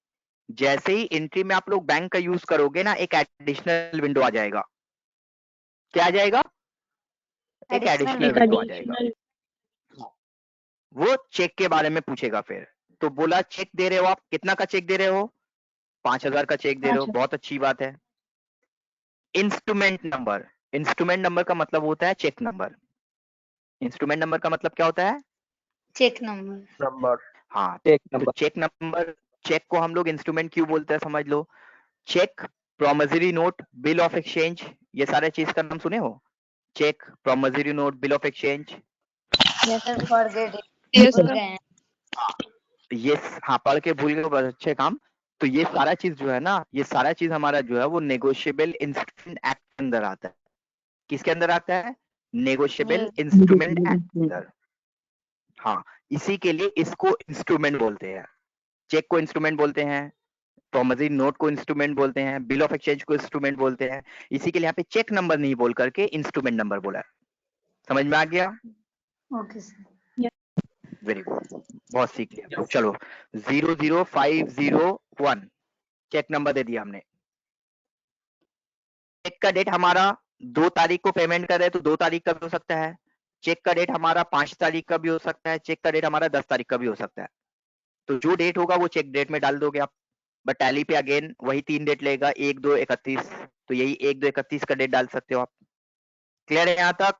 जैसे ही एंट्री में आप लोग बैंक का यूज करोगे ना, एक एडिशनल विंडो आ जाएगा। क्या आ जाएगा? एक Additional एडिशनल विंडो आ additional- जाएगा। वो चेक के बारे में पूछेगा फिर। तो बोला चेक दे रहे हो आप, कितना का चेक दे रहे हो? 5000 का चेक दे रहे हो, 5000। बहुत अच्छी बात है। इंस्ट्रूमेंट नंबर, इंस्ट्रूमेंट नंबर का मतलब होता है चेक नंबर। इंस्ट्रूमेंट नंबर का मतलब क्या होता है? Cheque number. नंबर। हाँ, चेक तो नंबर। चेक नंबर, चेक को हम लोग इंस्ट्रूमेंट क्यों बोलते हैं समझ लो। Cheque, promissory note, bill of exchange, ये सारे चीज का नाम सुने हो? Cheque, promissory note, bill of exchange. Yes sir, forget Yes, भूल sir. गए हैं। ये हाँ पढ़ के भूल गए, बहुत अच्छे काम। तो ये सारा चीज जो है ना, ये सारा चीज हमारा जो है वो नेगोशिएबल इंस्ट्रूमेंट एक्ट के अंदर आता है। किसके अंदर आता है? नेगोशिएबल इंस्ट्रूमेंट एक्ट के अंदर। हाँ, इसी के लिए इसको इंस्ट्रूमेंट बोलते हैं। चेक को इंस्ट्रूमेंट बोलते हैं, प्रोमिसरी नोट को इंस्ट्रूमेंट बोलते हैं, बिल ऑफ एक्सचेंज को इंस्ट्रूमेंट बोलते हैं। इसी के लिए यहाँ पे चेक नंबर नहीं बोल करके इंस्ट्रूमेंट नंबर बोला है। समझ में आ गया? Okay sir. वेरी गुड, बहुत सीख लिया। तो चलो 00501 चेक नंबर दे दिया हमने। चेक का डेट हमारा 2 तारीख को पेमेंट कर रहे हैं तो 2 तारीख का भी हो सकता है। चेक का डेट हमारा 5 तारीख का भी हो सकता है। चेक का डेट हमारा 10 तारीख का भी हो सकता है। तो जो डेट होगा वो चेक डेट में डाल दोगे आप। बट टैली पे अगेन वही 3 डेट लेगा, 1, 2, 31। तो यही 1, 2, 31 का डेट डाल सकते हो आप। क्लियर है यहाँ तक?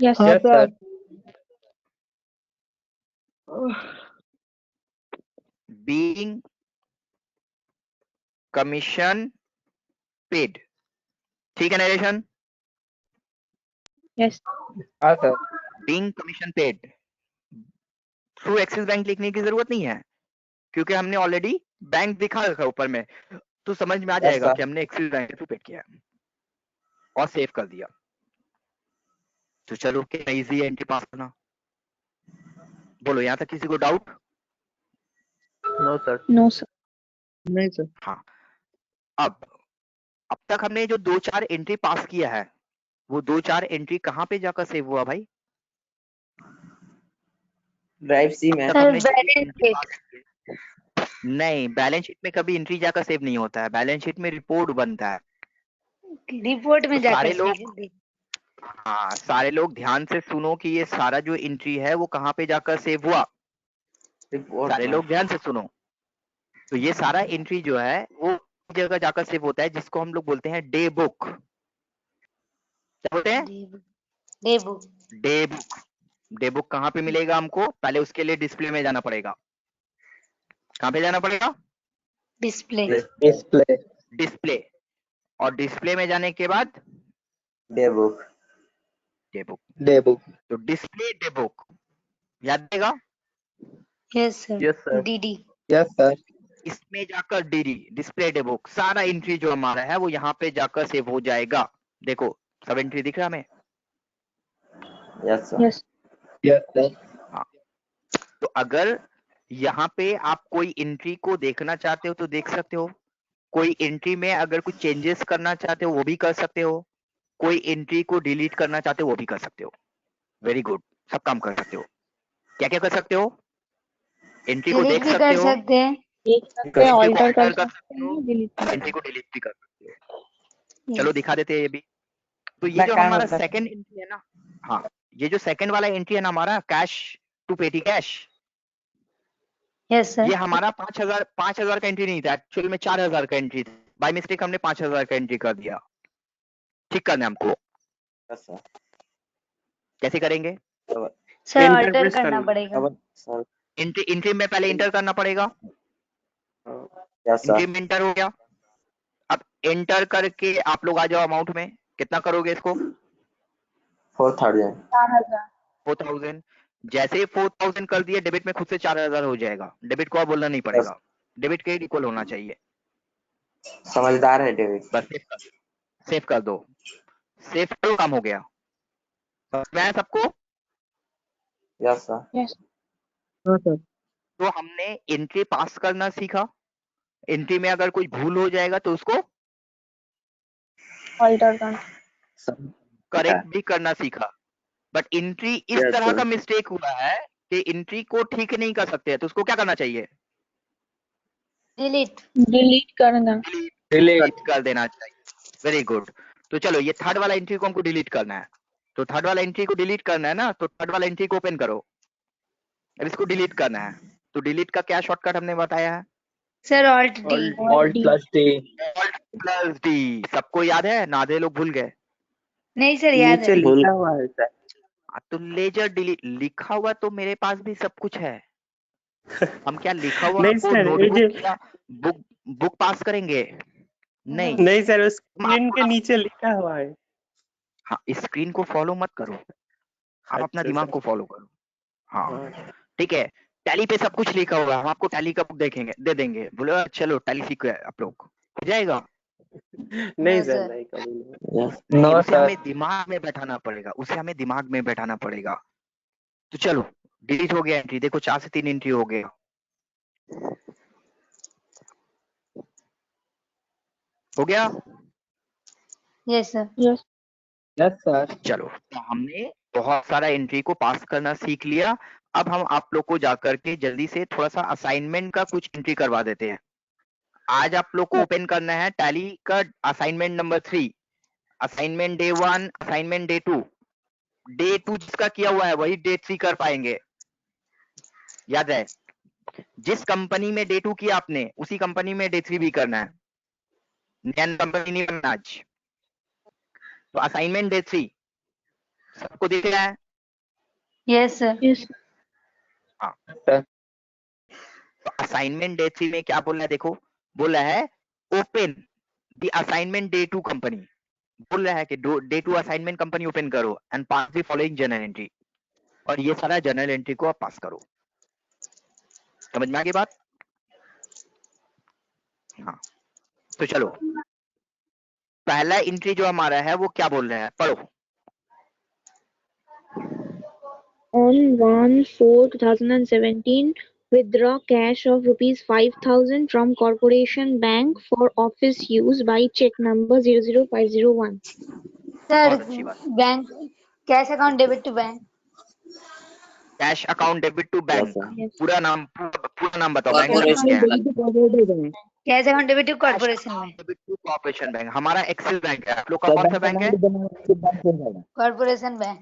Yes, हाँ Yes, sir. being commission paid, ठीक है नरेशन? yes, हाँ sir. being commission paid through axis bank लिखने की जरूरत नहीं है, क्योंकि हमने ऑलरेडी बैंक दिखा रखा है ऊपर में, तो समझ में आ जाएगा कि हमने एक्सिस बैंक के थ्रू पेड किया है और सेव कर दिया। तो चलो क्या इजी है एंट्री पास करना? बोलो यहाँ तक किसी को doubt? No sir. no sir. नहीं सर। हाँ, अब तक हमने जो 2-4 एंट्री पास किया है, वो 2-4 एंट्री कहाँ पे जाकर सेव हुआ भाई? ड्राइव सी में। अब तक सर हमने जो भी बैलेंस entry शीट, pass की है- नहीं, बैलेंस शीट में कभी एंट्री जाकर सेव नहीं होता है, बैलेंस शीट में रिपोर्ट बनता है। रिपोर्ट में तो सारे जाकर लोग जल्दी। हाँ, सारे लोग ध्यान से सुनो कि ये सारा जो एंट्री है वो कहाँ पे जाकर सेव हुआ। रिपोर्ट सारे में। लोग ध्यान से सुनो। तो ये सारा एंट्री जो है वो जगह जाकर सेव होता है, जिसको हम लोग बोलते हैं डे बुक। क्या बोलते हैं? Day book. Day book. Day book कहाँ पे मिलेगा हमको? पहले उसके लिए डिस्प्ले में जाना पड़ेगा। कहाँ पे जाना पड़ेगा? डिस्प्ले। डिस्प्ले। डिस्प्ले। और डिस्प्ले में जाने के बाद day book. Day book. Day book. तो डिस्प्ले डे बुक याद देगा। Yes sir. Yes sir. DD. Yes sir. इसमें जाकर डीडी डिस्प्ले डे बुक सारा एंट्री जो हमारा है वो यहाँ पे जाकर सेव हो जाएगा। देखो सब एंट्री दिख रहा है हमें? Yes sir. Yes, yes sir. हाँ, तो अगर यहाँ पे आप कोई एंट्री को देखना चाहते हो तो देख सकते हो, कोई एंट्री में अगर कुछ चेंजेस करना चाहते हो वो भी कर सकते हो, कोई एंट्री को डिलीट करना चाहते हो वो भी कर सकते हो। वेरी गुड, सब काम कर सकते हो। क्या क्या कर सकते हो? एंट्री को डिलीट देख भी सकते कर हो, सकते हैं। देख सकते एंट्री हैं, को ऑल्टर कर alter कर सकते हैं, डिलीट कर एंट्री को डिलीट भी कर सकते हो। Yes. चलो दिखा देते हैं ये भी। तो ये कितना जो काम हमारा होता है? सेकंड एंट्री है ना, हाँ, ये जो सेकंड वाला एंट्री है ना हमारा cash to petty cash, yes sir. ये हमारा 5,000 का एंट्री नहीं था, एक्चुअली में 4,000 का एंट्री था। बाय मिस्टेक हमने 5,000 का एंट्री कर दिया। ठीक करना है हमको। Yes sir. कैसे करेंगे? सर Enter ऑल्टर press करना करना। पड़ेगा। सर। एंट्री में पहले इंटर करना पड़ेगा। Yes sir. एंट्री में इंटर हो गया। अब एंटर करके आप लोग आ जाओ अमाउंट में, कितना करोगे इसको? 4,000। 4,000। 4,000। जैसे ही 4,000 कर दिए डेबिट में खुद से 4,000 हो जाएगा। डेबिट को आप बोलना नहीं पड़ेगा, डेबिट के इक्वल होना चाहिए। समझदार है डेविड। बस सेव कर दो, सेव करो, काम हो गया। समझ में आया सबको? Yes sir. Yes, हाँ सर। तो हमने एंट्री पास करना सीखा। एंट्री में अगर कोई भूल हो जाएगा तो उसको ऑल्टर करना। करेक्ट भी करना सीखा। बट एंट्री इस Yes, तरह sir. का मिस्टेक हुआ है कि एंट्री को ठीक नहीं कर सकते, तो उसको क्या करना चाहिए? डिलीट। डिलीट करना। डिलीट कर देना चाहिए। Very good. तो चलो ये थर्ड वाला एंट्री को हमको डिलीट करना है। तो थर्ड वाला एंट्री को डिलीट करना है ना, तो थर्ड वाला एंट्री को ओपन करो। अब इसको डिलीट करना है। तो डिलीट का क्या शॉर्टकट हमने बताया है? Sir alt D. Alt plus D. Alt plus D. सबको याद है ना? आधे लोग भूल गए। नहीं सर याद नीचे है। लिखा हुआ है सर। तो लेजर डिलीट लिखा हुआ तो मेरे पास भी सब कुछ है। हम क्या लिखा हुआ नहीं आपको सर, ये नोटबुक या बुक पास करेंगे? नहीं। नहीं सर, स्क्रीन के नीचे लिखा हुआ है। हाँ, स्क्रीन को फॉलो मत करो, आप अपना अच्छा दिमाग सर। को फॉलो करो। हाँ हाँ। ठीक है। टैली पे सब कुछ लिखा हुआ है, हम आपको टैली का बुक देखेंगे, दे देंगे। बोलो चलो टैली सीखो आप लोग, हो जाएगा। नहीं No, सर, sir. नहीं कभी नहीं। यस। नो उसे सर। हमें दिमाग में बैठाना पड़ेगा, उसे हमें दिमाग में बैठाना पड़ेगा। तो चलो डिलीट हो गया एंट्री। देखो 4 से 3 एंट्री हो गया। हो गया। Yes sir. Yes, yes sir. चलो तो हमने बहुत सारा एंट्री को पास करना सीख लिया। अब हम आप लोग को जाकर के जल्दी से थोड़ा सा असाइनमेंट का कुछ एंट्री करवा देते हैं। आज आप लोग को ओपन करना है टैली का assignment number 3, assignment day 1, assignment day 2। Day 2 जिसका किया हुआ है वही डे 3 कर पाएंगे। याद है, जिस कंपनी में डे 2 किया आपने उसी कंपनी में डे 3 भी करना है, नया कंपनी नहीं करना आज। तो असाइनमेंट डे 3 सबको दिख रहा है? Yes sir. Yes. हाँ, सर तो असाइनमेंट डे 3 में क्या बोल रहा है देखो, बोल रहा है open the assignment day 2 company, बोल रहा है कि डे 2 असाइनमेंट कंपनी ओपन करो and pass the following journal entry, और ये सारा जर्नल एंट्री को आप पास करो। समझ में आ गई बात? हाँ, तो चलो पहला एंट्री जो हमारा है वो क्या बोल रहा है, पढ़ो। On 1/4/2017, withdraw cash of rupees 5,000 from Corporation Bank for office use by check number 00501. Sir बहुत अच्छी बात। Bank cash account debit to bank. Cash account debit to bank, Yes. पूरा नाम बताओ, बैंक का नाम क्या है? Cash account debit to corporation bank. Debit to corporation bank, हमारा एक्सिस बैंक है, आप लोग का कौन सा बैंक है? Corporation bank.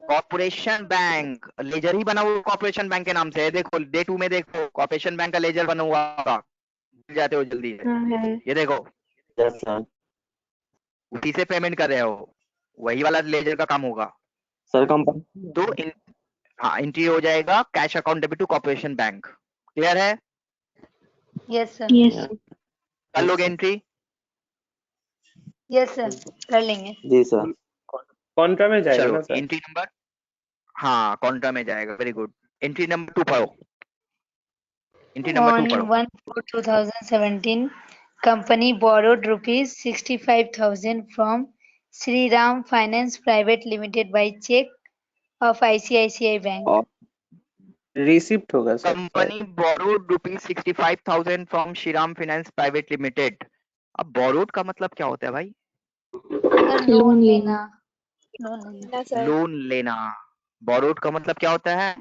Corporation bank, ledger ही बना हुआ कॉर्पोरेशन बैंक के नाम से है, देखो डे 2 में देखो कॉर्पोरेशन बैंक का लेजर बना हुआ होगा, भूल जाते हो जल्दी से। हाँ है। ये देखो Yes, sir. उसी से पेमेंट कर रहे हो, वही वाला लेजर का काम होगा। Sir, company. तो हाँ एंट्री हो जाएगा cash account debit to corporation bank. Clear है? Yes sir. Yes. कर लोगे एंट्री? यस सर कर लेंगे। जी सर। कॉन्ट्रा में जाएगा चलो ना सर? एंट्री नंबर, हाँ कॉन्ट्रा में जाएगा, वेरी गुड। एंट्री नंबर 2 पढ़ो, एंट्री नंबर 2 On पढ़ो। 1/4/2017, company borrowed rupees 65,000 from Shriram Finance Private Limited by check of ICICI Bank. Receipt होगा sir. Company borrowed ₹65,000 from Shriram finance private limited. अब borrowed का मतलब क्या होता है भाई? सर लोन लेना। लोन लेना। लोन लेना। बोरोड का मतलब क्या होता है?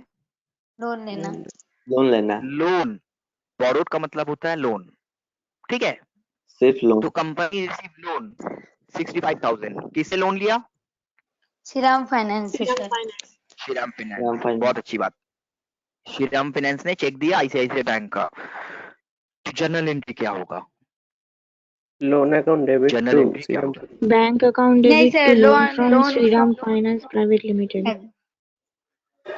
लोन लेना। लोन लेना। लोन। बोरोड का मतलब होता है लोन, ठीक है? सिर्फ लोन। तो कंपनी रिसीव लोन 65,000, किससे लोन लिया? श्रीराम फाइनेंस से sir. Shriram Shriram finance, finance. बहुत अच्छी बात। श्रीराम फाइनेंस ने चेक दिया आईसीआईसीआई बैंक का। जर्नल एंट्री क्या होगा? Loan account debit journal to entry क्या होगा? Bank account नहीं debit sir, to loan loan from loan Shriram Finance Private Limited.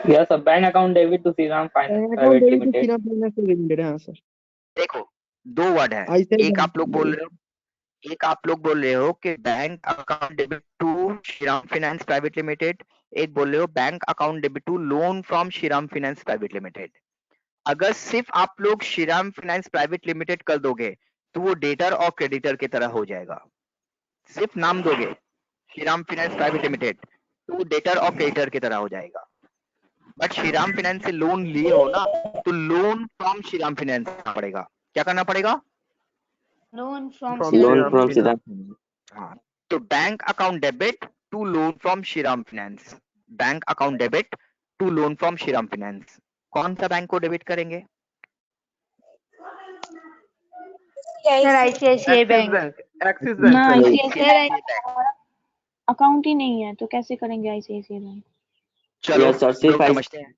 Yes sir, bank account debit to Shriram finance private limited. हाँ sir. देखो दो word है, एक आप लोग बोल रहे हो, एक आप लोग बोल रहे हो कि bank account debit to Shriram finance private limited, एक बोल रहे हो bank account debit to loan from Shriram finance private limited. अगर सिर्फ आप लोग श्रीराम फाइनेंस प्राइवेट लिमिटेड कर दोगे तो वो डेटर और क्रेडिटर की तरह हो जाएगा। सिर्फ नाम दोगे श्रीराम फाइनेंस प्राइवेट लिमिटेड तो वो डेटर और क्रेडिटर की तरह हो जाएगा। बट श्रीराम फाइनेंस से लोन लिए हो ना, तो लोन फ्रॉम श्रीराम फाइनेंस करना पड़ेगा। क्या करना पड़ेगा? Loan from loan from Shriram. हाँ, तो bank account debit to loan from Shriram finance, bank account debit to loan from Shriram finance. कौन सा बैंक को डेबिट करेंगे? Sir ICICI bank. एक्सिस ना बैंक। ICICI अकाउंट ही नहीं है तो कैसे करेंगे ICICI बैंक? चलो Yes, sir, लोग सिर्फ समझते हैं।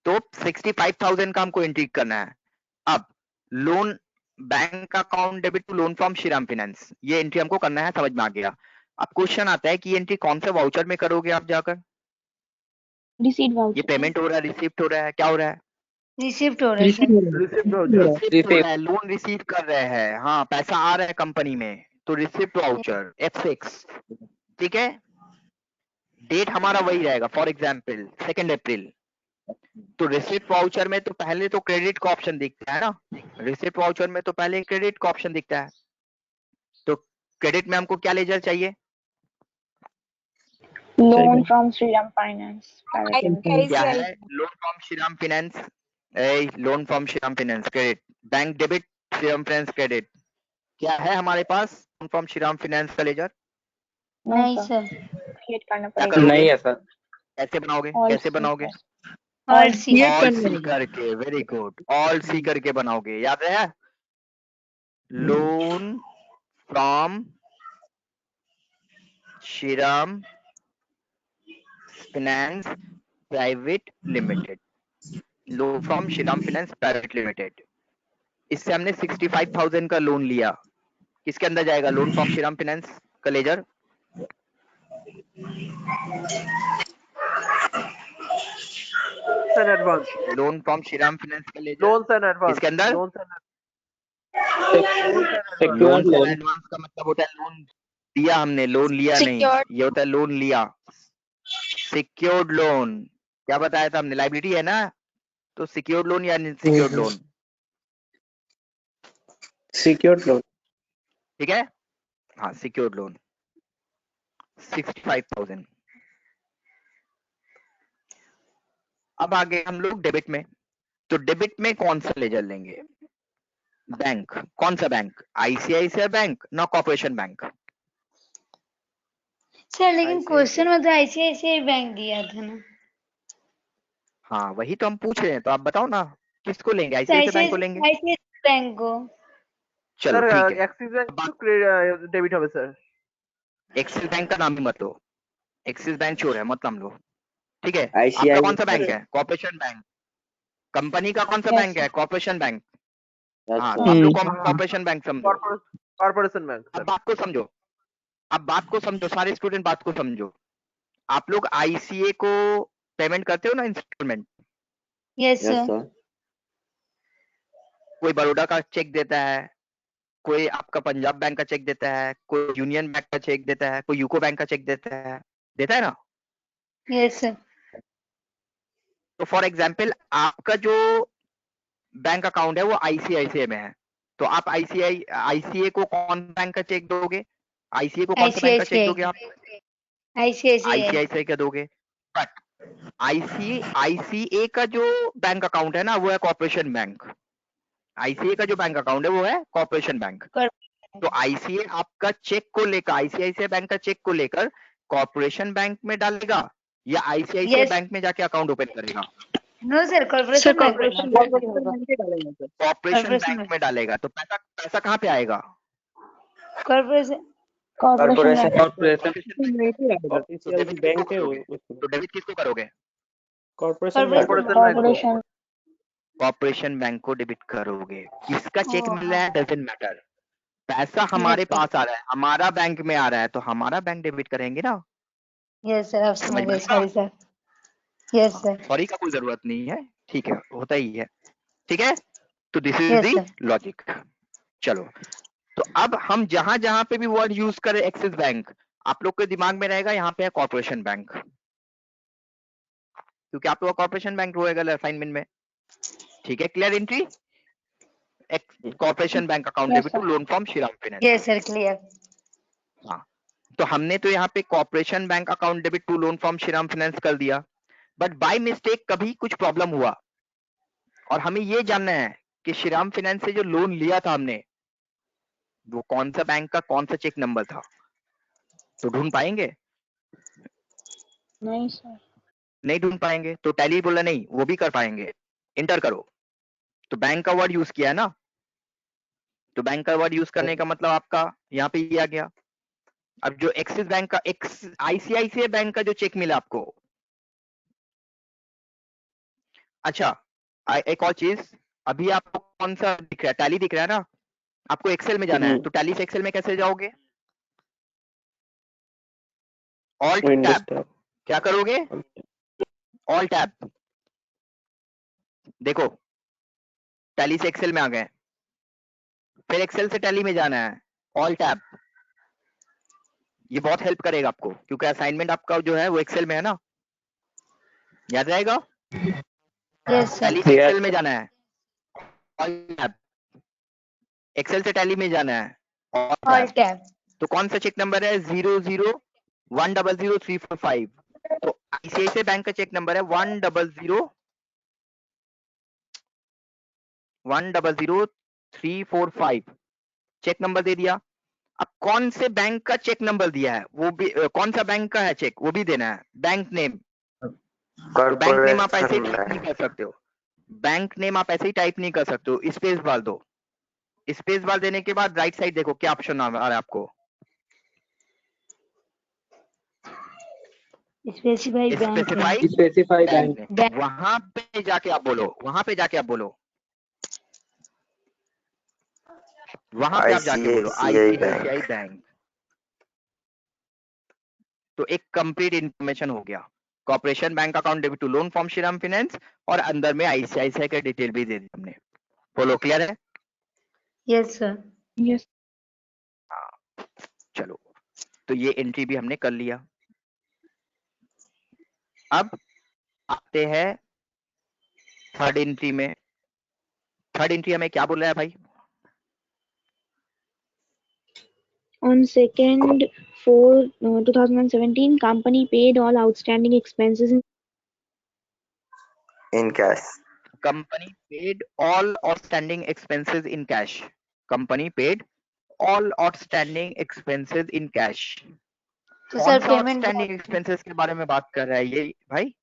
तो 65,000 का हमको एंट्री करना है। अब loan bank account debit to loan from Shriram finance, ये एंट्री हमको करना है, समझ में आ गया। अब क्वेश्चन आता है कि ये एंट्री कौन से वाउचर में करोगे आप जाकर? रिसीट ये वाउचर। पेमेंट हो रहा है, रिसिप्ट हो रहा है, क्या हो रहा है? रिसिप्ट हो रहा है सर। रिसिप्ट हो रहा है, लोन रिसीव कर रहे हैं, हाँ पैसा आ रहा है कंपनी में, तो रिसिप्ट वाउचर F6, ठीक है? डेट हमारा वही रहेगा, फॉर एग्जाम्पल 2 अप्रैल। तो रिसिप्ट वाउचर में तो पहले तो क्रेडिट का ऑप्शन दिखता है ना, रिसिप्ट वाउचर में तो पहले क्रेडिट का ऑप्शन दिखता है। तो क्रेडिट में हमको क्या लेजर चाहिए? Loan from Shriram finance private limited. क्या है? Loan from Shriram finance, loan from Shriram finance credit, bank debit Shriram finance credit. क्या है हमारे पास लोन फ्रॉम श्रीराम फाइनेंस का लेजर? नहीं सर। क्रिएट करना क्या पड़ेगा। करोगे? नहीं है सर। कैसे बनाओगे? All कैसे C बनाओगे? ऑल सी। ऑल सी करके, वेरी गुड, ऑल सी करके बनाओगे, याद है? Loan from Shriram finance private limited, loan from Shriram finance private limited. इससे हमने 65,000 का लोन लिया, किसके अंदर जाएगा? लोन फ्रॉम श्रीराम फाइनेंस का ledger. And advance, loan from Shriram finance का लेजर लोन्स एंड एडवांस, इसके अंदर loans and Secured loan loan. Advance का मतलब होता है लोन दिया हमने, लोन लिया नहीं, ये होता है लोन लिया। सिक्योर्ड लोन क्या बताया था हमने, लाइबिलिटी है ना, तो सिक्योर्ड लोन या अनसिक्योर्ड लोन, सिक्योर्ड लोन। ठीक है। हाँ सिक्योर्ड लोन 65,000। अब आगे हम लोग डेबिट में, तो डेबिट में कौन सा लेजर लेंगे, बैंक, कौन सा बैंक, आईसीआईसीआई बैंक ना कॉर्पोरेशन बैंक। सर लेकिन क्वेश्चन में तो आईसीआईसीआई बैंक दिया था ना। हाँ वही तो हम पूछ रहे हैं, तो आप बताओ ना किसको लेंगे, आईसीआईसीआई बैंक को लेंगे। आईसीआईसीआई बैंक को। चलो सर ठीक है, एक्सिस बैंक तो डेबिट হবে सर। एक्सिस बैंक का नाम भी मत लो, एक्सिस बैंक चोर है, मत नाम लो, ठीक है। ICICI आपका कौन सा बैंक है, कॉर्पोरेशन बैंक। कंपनी का कौन सा Yes, बैंक है, कॉर्पोरेशन बैंक। हाँ अच्छा तो आप लोग कॉर्पोरेशन बैंक समझो। कॉर्पोरेशन बैंक अब सर। बात को समझो, अब बात को समझो, सारे स्टूडेंट बात को समझो। आप लोग आईसीए को पेमेंट करते हो ना installment, yes yes sir. Sir कोई बड़ौदा का चेक देता है, कोई आपका पंजाब बैंक का चेक देता है, कोई यूनियन बैंक का चेक देता है, कोई यूको बैंक का चेक देता है ना। Yes sir. तो फॉर एग्जाम्पल आपका जो बैंक अकाउंट है वो आईसीआईसीआई में है, तो आप आईसीए को कौन बैंक का चेक दोगे, आईसीए को कौन सा बैंक का चेक दोगे आप, ICICI. आईसीआईसीआई का दोगे। बट आईसीए का जो बैंक अकाउंट है ना वो है कॉर्पोरेशन बैंक, आईसीए का जो बैंक अकाउंट है वो है कॉर्पोरेशन बैंक। तो आईसीए आपका चेक को लेकर, आईसीआईसीआई बैंक का चेक को लेकर कॉर्पोरेशन बैंक में डालेगा या आईसीआईसीआई Yes. बैंक में जाके अकाउंट ओपन करेगा, No sir, corporation bank. Corporation bank में डालेंगे सर। कॉर्पोरेशन Corporation बैंक में डालेगा। तो पैसा कहाँ पे आएगा, Corporation. कॉर्पोरेशन Corporation में ही डालेगा। आईसीआईसीआई बैंक है वो। तो डेबिट किसको करोगे, corporation bank. Corporation. Corporation bank को डेबिट करोगे। किसका चेक Oh, मिल रहा है डजंट मैटर, पैसा हमारे Yes, sir. पास आ रहा है, हमारा बैंक में आ रहा है, तो हमारा बैंक डेबिट करेंगे ना। Yes sir, आप समझ गए, समझ sorry sir. Yes sir. Sorry का कोई जरूरत नहीं है, ठीक है, होता ही है, ठीक है। तो this is Yes the sir. Logic. चलो तो अब हम जहां जहां पे भी वर्ड यूज करें एक्सिस बैंक, आप लोग के दिमाग में रहेगा यहाँ पे है कॉर्पोरेशन बैंक, क्योंकि आप लोग कॉर्पोरेशन बैंक रहेगा असाइनमेंट में, ठीक है। Clear entry, corporation bank account Yes debit sir. To loan from Shriram finance. Yes sir, clear. हाँ तो हमने तो यहाँ पे corporation bank account debit to loan from Shriram finance कर दिया, बट बाय मिस्टेक कभी कुछ प्रॉब्लम हुआ और हमें ये जानना है कि श्रीराम फाइनेंस से जो लोन लिया था हमने वो कौन सा बैंक का कौन सा चेक नंबर था, तो ढूंढ पाएंगे, नहीं sir. नहीं ढूंढ पाएंगे। तो टैली बोला नहीं, वो भी कर पाएंगे, इंटर करो। तो बैंक का वर्ड यूज किया ना, तो बैंक का वर्ड यूज करने का मतलब आपका यहाँ पे ये आ गया। अब जो एक्सिस बैंक का आईसीआईसीआई बैंक का जो चेक मिला आपको, अच्छा एक और चीज, अभी आपको कौन सा दिख रहा है, टैली दिख रहा है ना, आपको एक्सेल में जाना है, तो टैली से एक्सेल में कैसे जाओगे, ऑल्ट विंडोज टैब, टैब। क्या करोगे, ऑल्ट टैब। देखो टैली से एक्सेल में आ गए, फिर एक्सेल से टैली में जाना है, ऑल्ट टैब। ये बहुत हेल्प करेगा आपको, क्योंकि असाइनमेंट आपका जो है वो एक्सेल में है ना, याद रहेगा। Yes sir. टैली से एक्सेल में जाना है, ऑल्ट टैब, एक्सेल से टैली में जाना है, ऑल्ट All टैब। tab. तो कौन सा चेक नंबर है, 00100345। तो आईसीआईसीआई बैंक का चेक नंबर है 100345, चेक नंबर दे दिया। अब कौन से बैंक का चेक नंबर दिया है वो भी, कौन सा बैंक का है चेक वो भी देना है, बैंक नेम। तो बैंक नेम आप ऐसे ही टाइप नहीं कर सकते हो, बैंक नेम आप ऐसे ही टाइप नहीं कर सकते हो, स्पेस बार दो, स्पेस बार देने के बाद राइट साइड देखो क्या ऑप्शन आ रहा है आपको, Specify bank. Specify Specify bank. Bank, वहां पे जाके आप बोलो, वहां पे जाके आप बोलो, वहां पे आप जाके बोलो ICICI आईसीआईसीआई बैंक। तो एक कंप्लीट इंफॉर्मेशन हो गया। Corporation bank account debit to loan from Shriram finance, और अंदर में आईसीआईसीआई के डिटेल भी दे दी हमने। बोलो क्लियर है? Yes sir. Yes. चलो, तो ये एंट्री भी हमने कर लिया। अब आते हैं थर्ड एंट्री में। थर्ड एंट्री हमें क्या बोल रहा है भाई? On 2nd 4 2017, company paid all outstanding expenses in cash. Company paid all outstanding expenses in cash. Company paid all outstanding expenses in cash. तो कौन सर सा पेमेंट आउटस्टैंडिंग एक्सपेंसेस के बारे में बात कर रहा है ये भाई?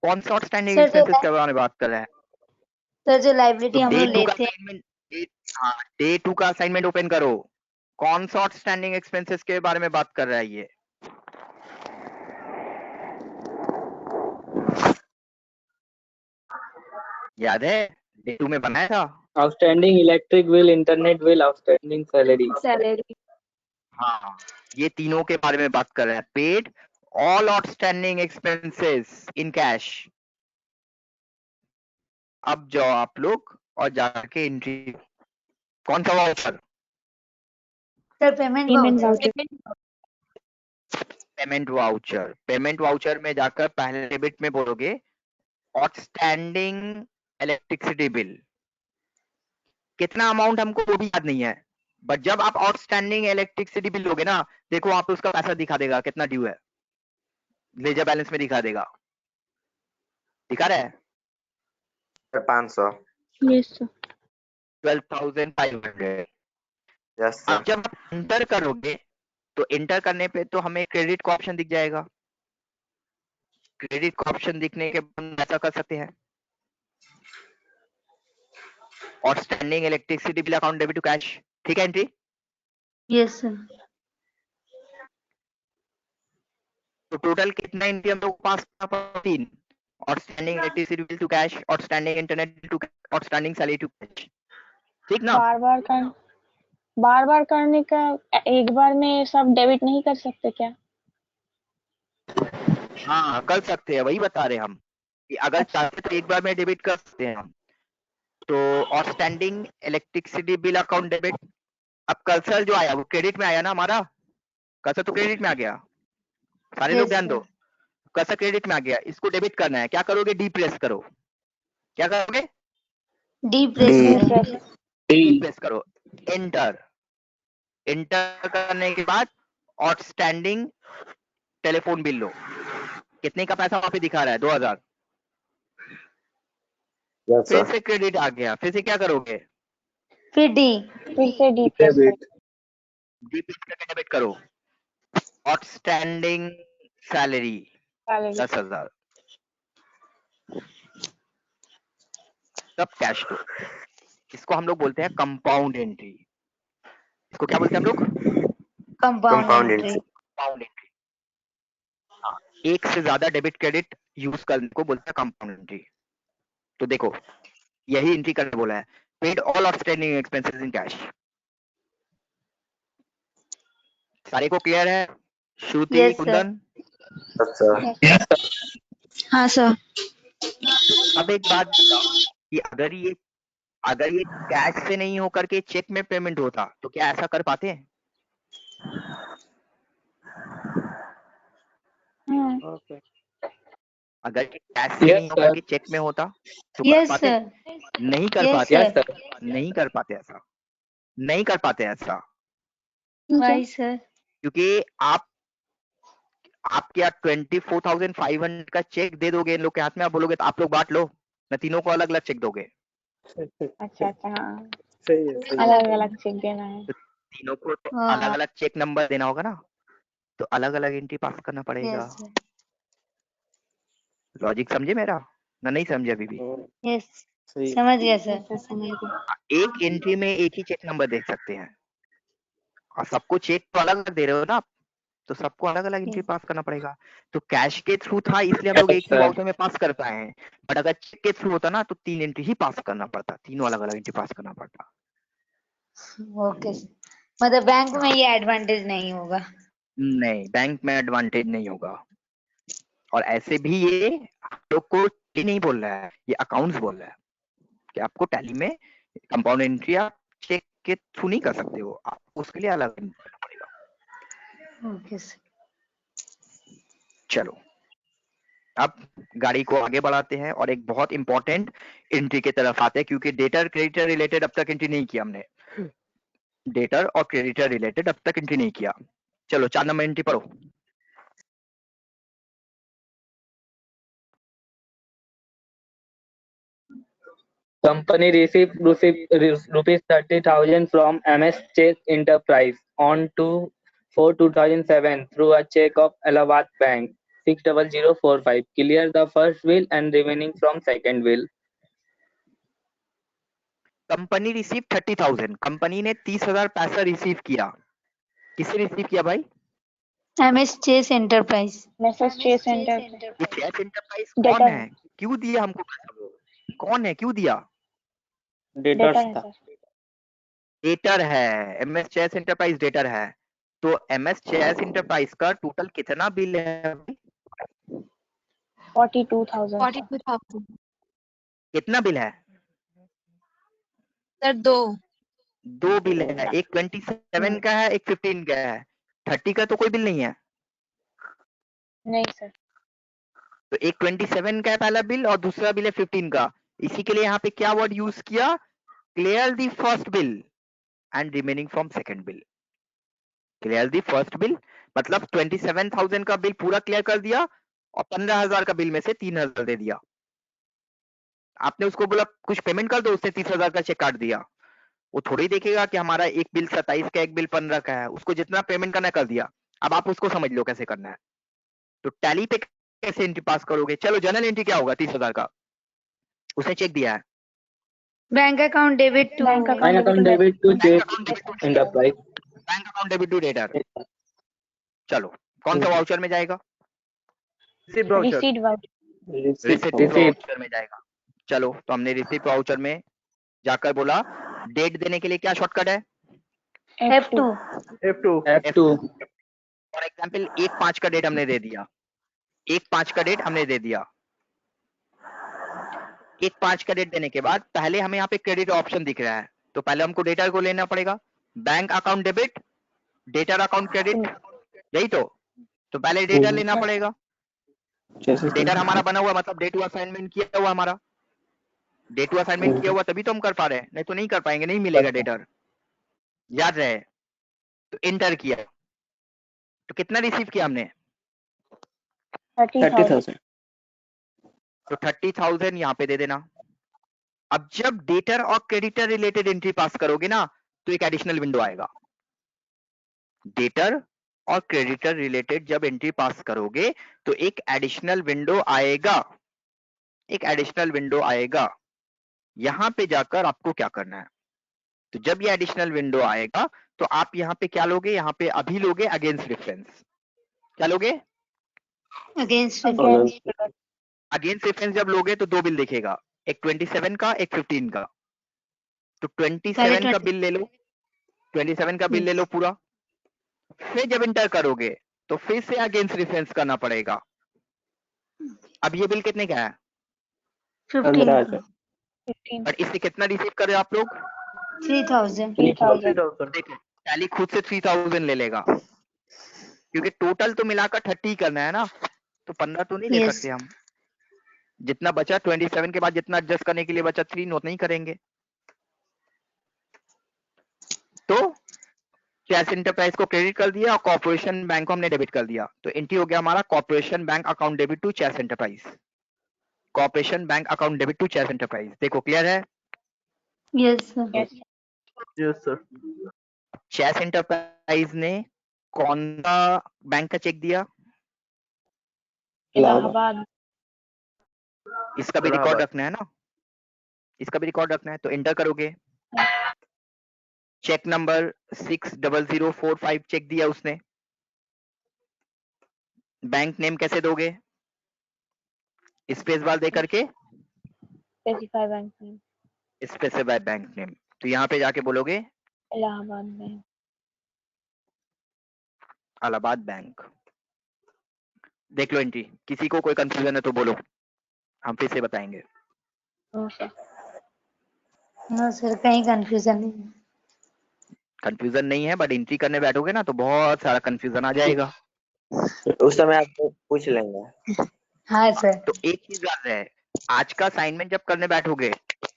कौन सा आउटस्टैंडिंग सर एक्सपेंसेस के बारे में बात कर रहा है? सर जो लाइबिलिटी तो हम डे लोग 2 का लेते हैं। असाइनमेंट, डे 2 का असाइनमेंट ओपन करो। कौन सा आउटस्टैंडिंग एक्सपेंसेस के बारे में बात कर रहा है ये? याद है डे 2 में बनाया था? Outstanding electric bill, internet bill, outstanding salary. salary. हाँ, ये तीनों के बारे में बात कर रहे हैं। Paid all outstanding expenses in cash. अब जाओ आप लोग और जाके एंट्री, कौन सा voucher? Sir payment Payment voucher. voucher. Payment voucher. Payment voucher में जाकर पहले डेबिट में बोलोगे आउटस्टैंडिंग इलेक्ट्रिसिटी बिल। कितना अमाउंट हमको वो भी याद नहीं है, बट जब आप आउटस्टैंडिंग इलेक्ट्रिसिटी बिल लोगे ना, देखो आप उसका पैसा दिखा देगा कितना ड्यू है, लेजर बैलेंस में दिखा देगा। दिखा रहा है? 500. Yes, sir. 12,500। Yes, अब sir. जब आप इंटर करोगे तो इंटर करने पे तो हमें क्रेडिट का ऑप्शन दिख जाएगा। क्रेडिट का ऑप्शन दिखने के बाद हम ऐसा कर सकते हैं, outstanding electricity bill account debit to cash. ठीक है एंट्री? Yes sir. तो टोटल कितना एंट्री हम लोग पास करना पड़ा? 3। Outstanding electricity bill to cash, outstanding internet bill to, outstanding salary to cash. ठीक ना? बार बार करने का, एक बार में सब डेबिट नहीं कर सकते क्या? हाँ कर सकते हैं, वही बता रहे हम कि अगर चाहते तो एक बार में डेबिट कर सकते हैं हम। तो outstanding electricity bill account debit. अब कर्सर जो आया वो क्रेडिट में आया ना हमारा, कर्सर तो क्रेडिट में आ गया। सारे लोग Yes, ध्यान दो, कर्सर क्रेडिट में आ गया, इसको डेबिट करना है। क्या करोगे? डी प्रेस करो। क्या करोगे? D press D. करेंगे। डी प्रेस करो, एंटर। एंटर करने के बाद आउटस्टैंडिंग टेलीफोन बिल लो। कितने का पैसा वहां पे दिखा रहा है? 2000। Yes, फिर sir. से क्रेडिट आ गया, फिर से क्या करोगे? फिर डी। फिर से D press Debit. D press करके डेबिट करो। आउटस्टैंडिंग सैलरी करेंगे। 10,000। तब कैश दो। इसको हम लोग बोलते हैं कंपाउंड एंट्री। इसको क्या बोलते हैं हम लोग? Compound Compound entry. entry. Compound entry. हाँ, एक से ज्यादा डेबिट क्रेडिट यूज करने को बोलते हैं कंपाउंड एंट्री। तो देखो यही एंट्री करने बोला है, paid all outstanding expenses in cash. सारे को क्लियर है? श्रुति, Yes, sir. Kundan? Yes, sir. हाँ सर। अब एक बात बताओ कि अगर ये कैश से नहीं होकर के चेक में पेमेंट होता तो क्या ऐसा कर पाते हैं? ओके। अगर ये कैश से नहीं होकर के चेक में होता तो कर Yes, पाते? sir. नहीं कर Yes, पाते। Yes, sir. नहीं कर पाते ऐसा, नहीं कर पाते ऐसा, Why, sir? क्योंकि आप क्या 24,500 का चेक दे दोगे इन लोग के हाथ में, आप बोलोगे तो आप लोग बांट लो ना, तीनों को अलग अलग चेक दोगे? अच्छा अच्छा, हाँ सही है, सही है। अलग अलग चेक देना है। तीनों को तो हाँ। अलग अलग चेक नंबर देना होगा ना, तो अलग अलग एंट्री पास करना पड़ेगा। Yes, sir. लॉजिक समझे मेरा ना? नहीं समझे अभी भी? Yes. सही है। समझ गया सर। अच्छा, समझ गए। एक एंट्री में एक ही चेक नंबर देख सकते हैं, और सबको चेक तो अलग अलग दे रहे हो ना आप, तो सबको अलग अलग एंट्री पास करना पड़ेगा। तो कैश के थ्रू था इसलिए हम लोग एक ही Yes, sir. वाउचर में पास कर पाए हैं, बट अगर चेक के थ्रू होता ना तो 3 एंट्री ही पास करना पड़ता, तीनों अलग अलग एंट्री पास करना पड़ता। ओके। मतलब बैंक में ये एडवांटेज नहीं होगा। नहीं, बैंक में एडवांटेज नहीं होगा। और ऐसे भी ये आप लोग को ये नहीं बोल रहा है, ये अकाउंट्स बोल रहा है कि आपको टैली में कंपाउंड एंट्री आप चेक के थ्रू नहीं कर सकते हो, आपको उसके लिए अलग करना पड़ेगा। Okay sir. चलो अब गाड़ी को आगे बढ़ाते हैं और एक बहुत इंपॉर्टेंट एंट्री की तरफ आते हैं, क्योंकि डेटर क्रेडिटर रिलेटेड अब तक एंट्री नहीं किया हमने। डेटर और क्रेडिटर रिलेटेड अब तक एंट्री नहीं किया। चलो 4 नंबर एंट्री पढ़ो। Company received rupees 30,000 from MS Chase Enterprise on 2/4/2007 through a check of Allahabad Bank 60045. Clear the first bill and remaining from second bill. Company receive 30,000, company ने 30,000 पैसा receive किया। किससे रिसीव किया भाई? MS Chase enterprise. Messrs Chase centre ये Chase enterprise कौन debtor है? क्यों दिया हमको पैसा? वो कौन है? क्यों दिया? डेटर है सर। डेटर है, एमएस चेस एंटरप्राइज डेटर है। तो एमएस चेस एंटरप्राइज का टोटल कितना बिल है? 42,000 सर। 42,000 कितना बिल है? सर, 2 बिल है, एक 27 का है, एक 15 का है। 30 का तो कोई बिल नहीं है। नहीं सर। तो एक 27 का है पहला बिल और दूसरा बिल है 15 का। इसी के लिए यहाँ पे क्या वर्ड यूज किया? Clear the first bill and remaining from second bill. Clear the first bill मतलब 27,000 का बिल पूरा क्लियर कर दिया और 15,000 का बिल में से 3,000 दे दिया। आपने उसको बोला कुछ पेमेंट कर दो, उसने 30,000 का चेक काट दिया। वो थोड़ी देखेगा कि हमारा एक बिल 27 का, एक बिल 15 का है, उसको जितना पेमेंट करना कर दिया। अब आप उसको समझ लो कैसे करना है। तो टैली पे कैसे एंट्री पास करोगे? चलो जनरल एंट्री क्या होगा? 30,000 का उसने चेक दिया है। Bank account debit to Bank account debit to Chase Enterprise. Bank account debit to debtor. चलो कौन सा वाउचर में जाएगा? Receive voucher. Receipt voucher. Receipt voucher में जाएगा। चलो तो हमने रिसीट वाउचर में जाकर बोला डेट देने के लिए क्या शॉर्टकट है? F2। F2 फॉर एग्जाम्पल 1/5 का डेट हमने दे दिया। 1/5 का डेट हमने दे दिया। 1/5 का डेट देने के बाद पहले हमें यहाँ पे क्रेडिट ऑप्शन दिख रहा है, तो पहले हमको डेटर को लेना पड़ेगा। Bank account debit, debtor account credit, यही तो पहले डेटर लेना पड़ेगा। डेटर हमारा बना हुआ मतलब डे टू असाइनमेंट किया हुआ हमारा। डे टू असाइनमेंट किया हुआ तभी तो हम कर पा रहे हैं, नहीं तो नहीं कर पाएंगे, नहीं मिलेगा डेटर। याद रहे। तो एंटर किया तो कितना रिसीव किया हमने? 30,000। तो 30,000 यहाँ पे दे देना। अब जब डेटर और क्रेडिटर रिलेटेड एंट्री पास करोगे ना तो एक एडिशनल विंडो आएगा। डेटर और क्रेडिटर रिलेटेड जब एंट्री पास करोगे तो एक एडिशनल विंडो आएगा। एक एडिशनल विंडो आएगा। यहां पे जाकर आपको क्या करना है? तो जब ये एडिशनल विंडो आएगा तो आप यहाँ पे क्या लोगे? यहाँ पे अभी लोगे अगेंस्ट रेफरेंस। क्या लोगे? अगेंस्ट अगेंस्ट रेफरेंस जब लोगे तो 2 बिल दिखेगा, एक 27 का, एक 15 का। तो 27 का बिल ले लो, 27 का बिल ले लो पूरा। फिर जब इंटर करोगे तो फिर से अगेंस्ट रेफरेंस करना पड़ेगा। अब ये बिल कितने का है? 15। और इससे कितना रिसीव कर रहे हो आप लोग? 3,000। 3,000 देखो टैली खुद से 3,000 ले लेगा, क्योंकि टोटल तो मिलाकर 30 करना है ना, तो 15 तो नहीं ले Yes. सकते हम। जितना बचा 27 के बाद जितना एडजस्ट करने के लिए बचा 3 उतना ही करेंगे। तो चेस एंटरप्राइज को क्रेडिट कर दिया और कॉर्पोरेशन बैंक को हमने डेबिट कर दिया। तो एंट्री हो गया हमारा corporation bank account debit to Chase enterprise. Corporation bank account debit to Chase enterprise. देखो क्लियर है? Yes sir. Yes sir. Chase enterprise ने कौन सा बैंक का चेक दिया? इलाहाबाद। इसका भी रिकॉर्ड रखना है ना, इसका भी रिकॉर्ड रखना है। तो एंटर करोगे, चेक नंबर 60045 चेक दिया उसने। बैंक नेम कैसे दोगे? स्पेस बार दे करके specify bank name. Specify bank name. तो यहाँ पे जाके बोलोगे इलाहाबाद बैंक। इलाहाबाद बैंक। देख लो एंट्री, किसी को कोई कंफ्यूजन है तो बोलो, हम फिर से बताएंगे। ओके नो सर, कहीं कंफ्यूजन नहीं है। कंफ्यूजन नहीं है, बट एंट्री करने बैठोगे ना तो बहुत सारा कंफ्यूजन आ जाएगा। उस समय आप पूछ लेंगे। हाँ सर। तो एक चीज याद है, आज का असाइनमेंट जब करने बैठोगे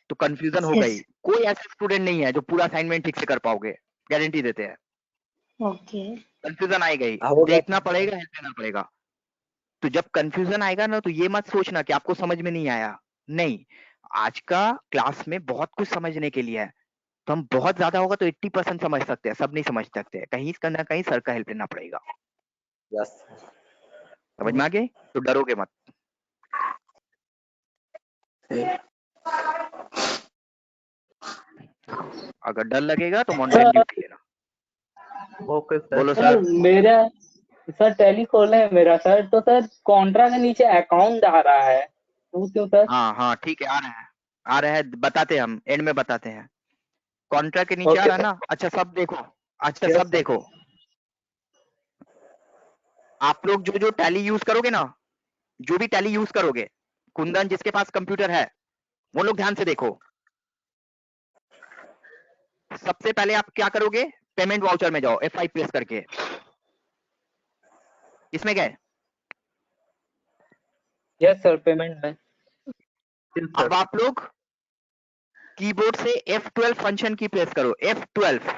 तो कंफ्यूजन होगा ही। कोई ऐसा स्टूडेंट नहीं है जो पूरा असाइनमेंट ठीक से कर पाओगे, गारंटी देते हैं। ओके कंफ्यूजन आएगा ही, होगा। देखना पड़ेगा, हेल्प लेना पड़ेगा। तो जब कंफ्यूजन आएगा ना तो ये मत सोचना कि आपको समझ में नहीं आया, नहीं, आज का क्लास में बहुत कुछ समझने के लिए है। तो हम बहुत ज्यादा होगा तो 80% समझ सकते हैं, सब नहीं समझ सकते, कहीं ना कहीं सर का हेल्प लेना पड़ेगा। यस समझ में आ गए? तो डरोगे मत। अगर डर लगेगा तो मॉनिटरिंग ड्यूटी लेना। Okay sir. बोलो सर सर। मेरा सर टैली खोले है मेरा सर, तो सर कॉन्ट्रा के नीचे अकाउंट आ रहा है, वो क्यों सर? हाँ हाँ ठीक है, आ रहा है, आ रहा है, बताते हैं हम, एंड में बताते हैं। कॉन्ट्रैक्ट के नीचे आ ओके रहा है सर। ना? अच्छा सब देखो, अच्छा Yes, सब sir. देखो, आप लोग जो जो टैली यूज करोगे ना, जो भी टैली यूज करोगे, कुंदन जिसके पास कंप्यूटर है वो लोग ध्यान से देखो। सबसे पहले आप क्या करोगे, पेमेंट वाउचर में जाओ, F5 प्रेस करके। इसमें गए? यस सर, पेमेंट में। अब आप लोग कीबोर्ड से F12 फंक्शन की प्रेस करो, F12।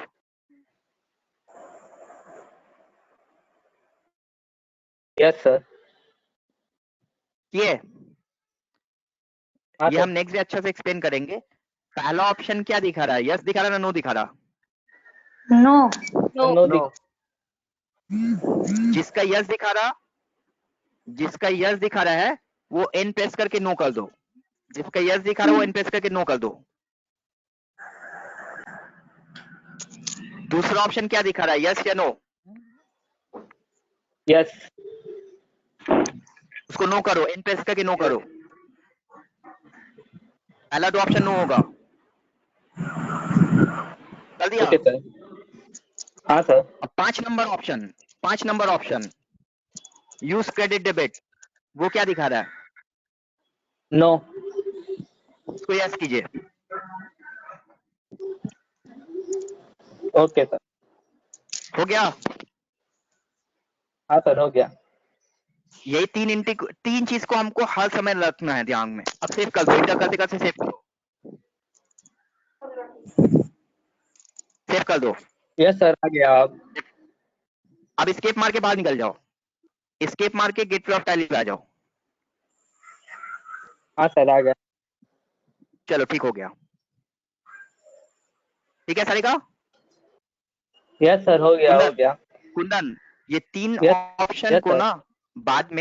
Yes sir. ये हाँ ये सर। हम नेक्स्ट डे अच्छा से एक्सप्लेन करेंगे। पहला ऑप्शन क्या दिखा रहा है, यस दिखा रहा है ना नो दिखा रहा? नो। No no. जिसका यस दिखा रहा, जिसका यस दिखा रहा है वो एन प्रेस करके नो कर दो, जिसका यस दिखा रहा है वो एन प्रेस करके नो कर दो। दूसरा ऑप्शन क्या दिखा रहा है, यस या नो? यस। उसको नो करो, एन प्रेस करके नो करो। पहला दो ऑप्शन नो होगा, कर दिया? Okay sir. हाँ सर। अब 5 number option, 5 number option use credit debit, वो क्या दिखा रहा है? नो। उसको यस कीजिए। Okay sir. हो गया? हाँ सर, हो गया। यही तीन चीज को हमको हर समय रखना है ध्यान में। अब सेव कर दो, इंटर करते करते सेव करो, सेव कर दो। यस सर, आ गया। आप अब एस्केप मार के बाहर निकल जाओ, एस्केप मार के गेटवे ऑफ टैली पे आ जाओ। हाँ सर, आ गया। चलो ठीक हो गया, ठीक है सारिका? यस सर, हो गया, हो कुंदन, गया। कुंदन ये तीन यस। ऑप्शन यस को सर। ना बाद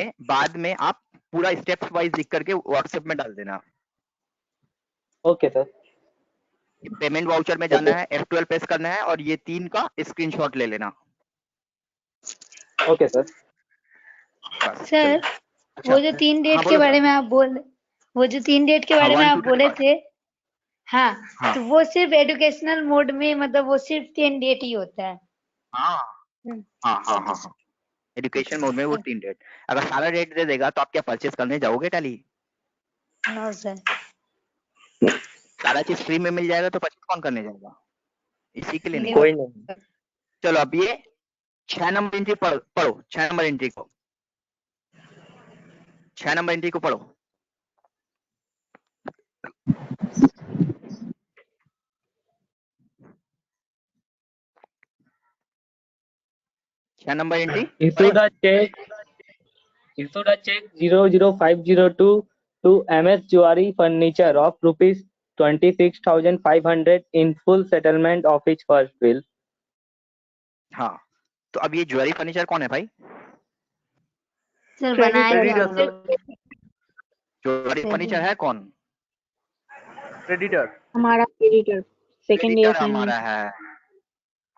में आप पूरा स्टेप्स वाइज लिख करके व्हाट्सएप में डाल देना। Okay sir. पेमेंट वाउचर में जाना है, F12 प्रेस करना है और ये तीन का स्क्रीनशॉट ले लेना। Okay sir. बस सर चलो। वो जो 3 डेट हाँ के बोलो बारे सर। में आप बोल वो जो 3 डेट के हाँ बारे में 1 आप 2 बोले 10 थे, हाँ, हाँ तो वो सिर्फ एजुकेशनल मोड में, मतलब वो सिर्फ 10 डेट ही होता है। हाँ हाँ हाँ हाँ हाँ, एजुकेशन मोड में वो 3 डेट। अगर सारा डेट दे देगा तो आप क्या परचेस करने जाओगे टैली? No sir. सारा चीज फ्री में मिल जाएगा तो परचेस कौन करने जाएगा? इसी के लिए नहीं। कोई नहीं। चलो अब ये 6 नंबर एंट्री पढ़ो, 6 नंबर एंट्री को, 6 नंबर एंट्री को पढ़ो। छह number entry Issued a check 00502 to MS Juari Furniture of rupees 26,500 in full settlement of its first bill. हाँ, तो अब ये ज्वेलरी फर्नीचर कौन है भाई? सर बनाए थे क्रेडिटर हम लोग। ज्वेलरी फर्नीचर है कौन? क्रेडिटर। हमारा क्रेडिटर सेकंड डे क्रेडिटर हमारा असाइनमेंट। है,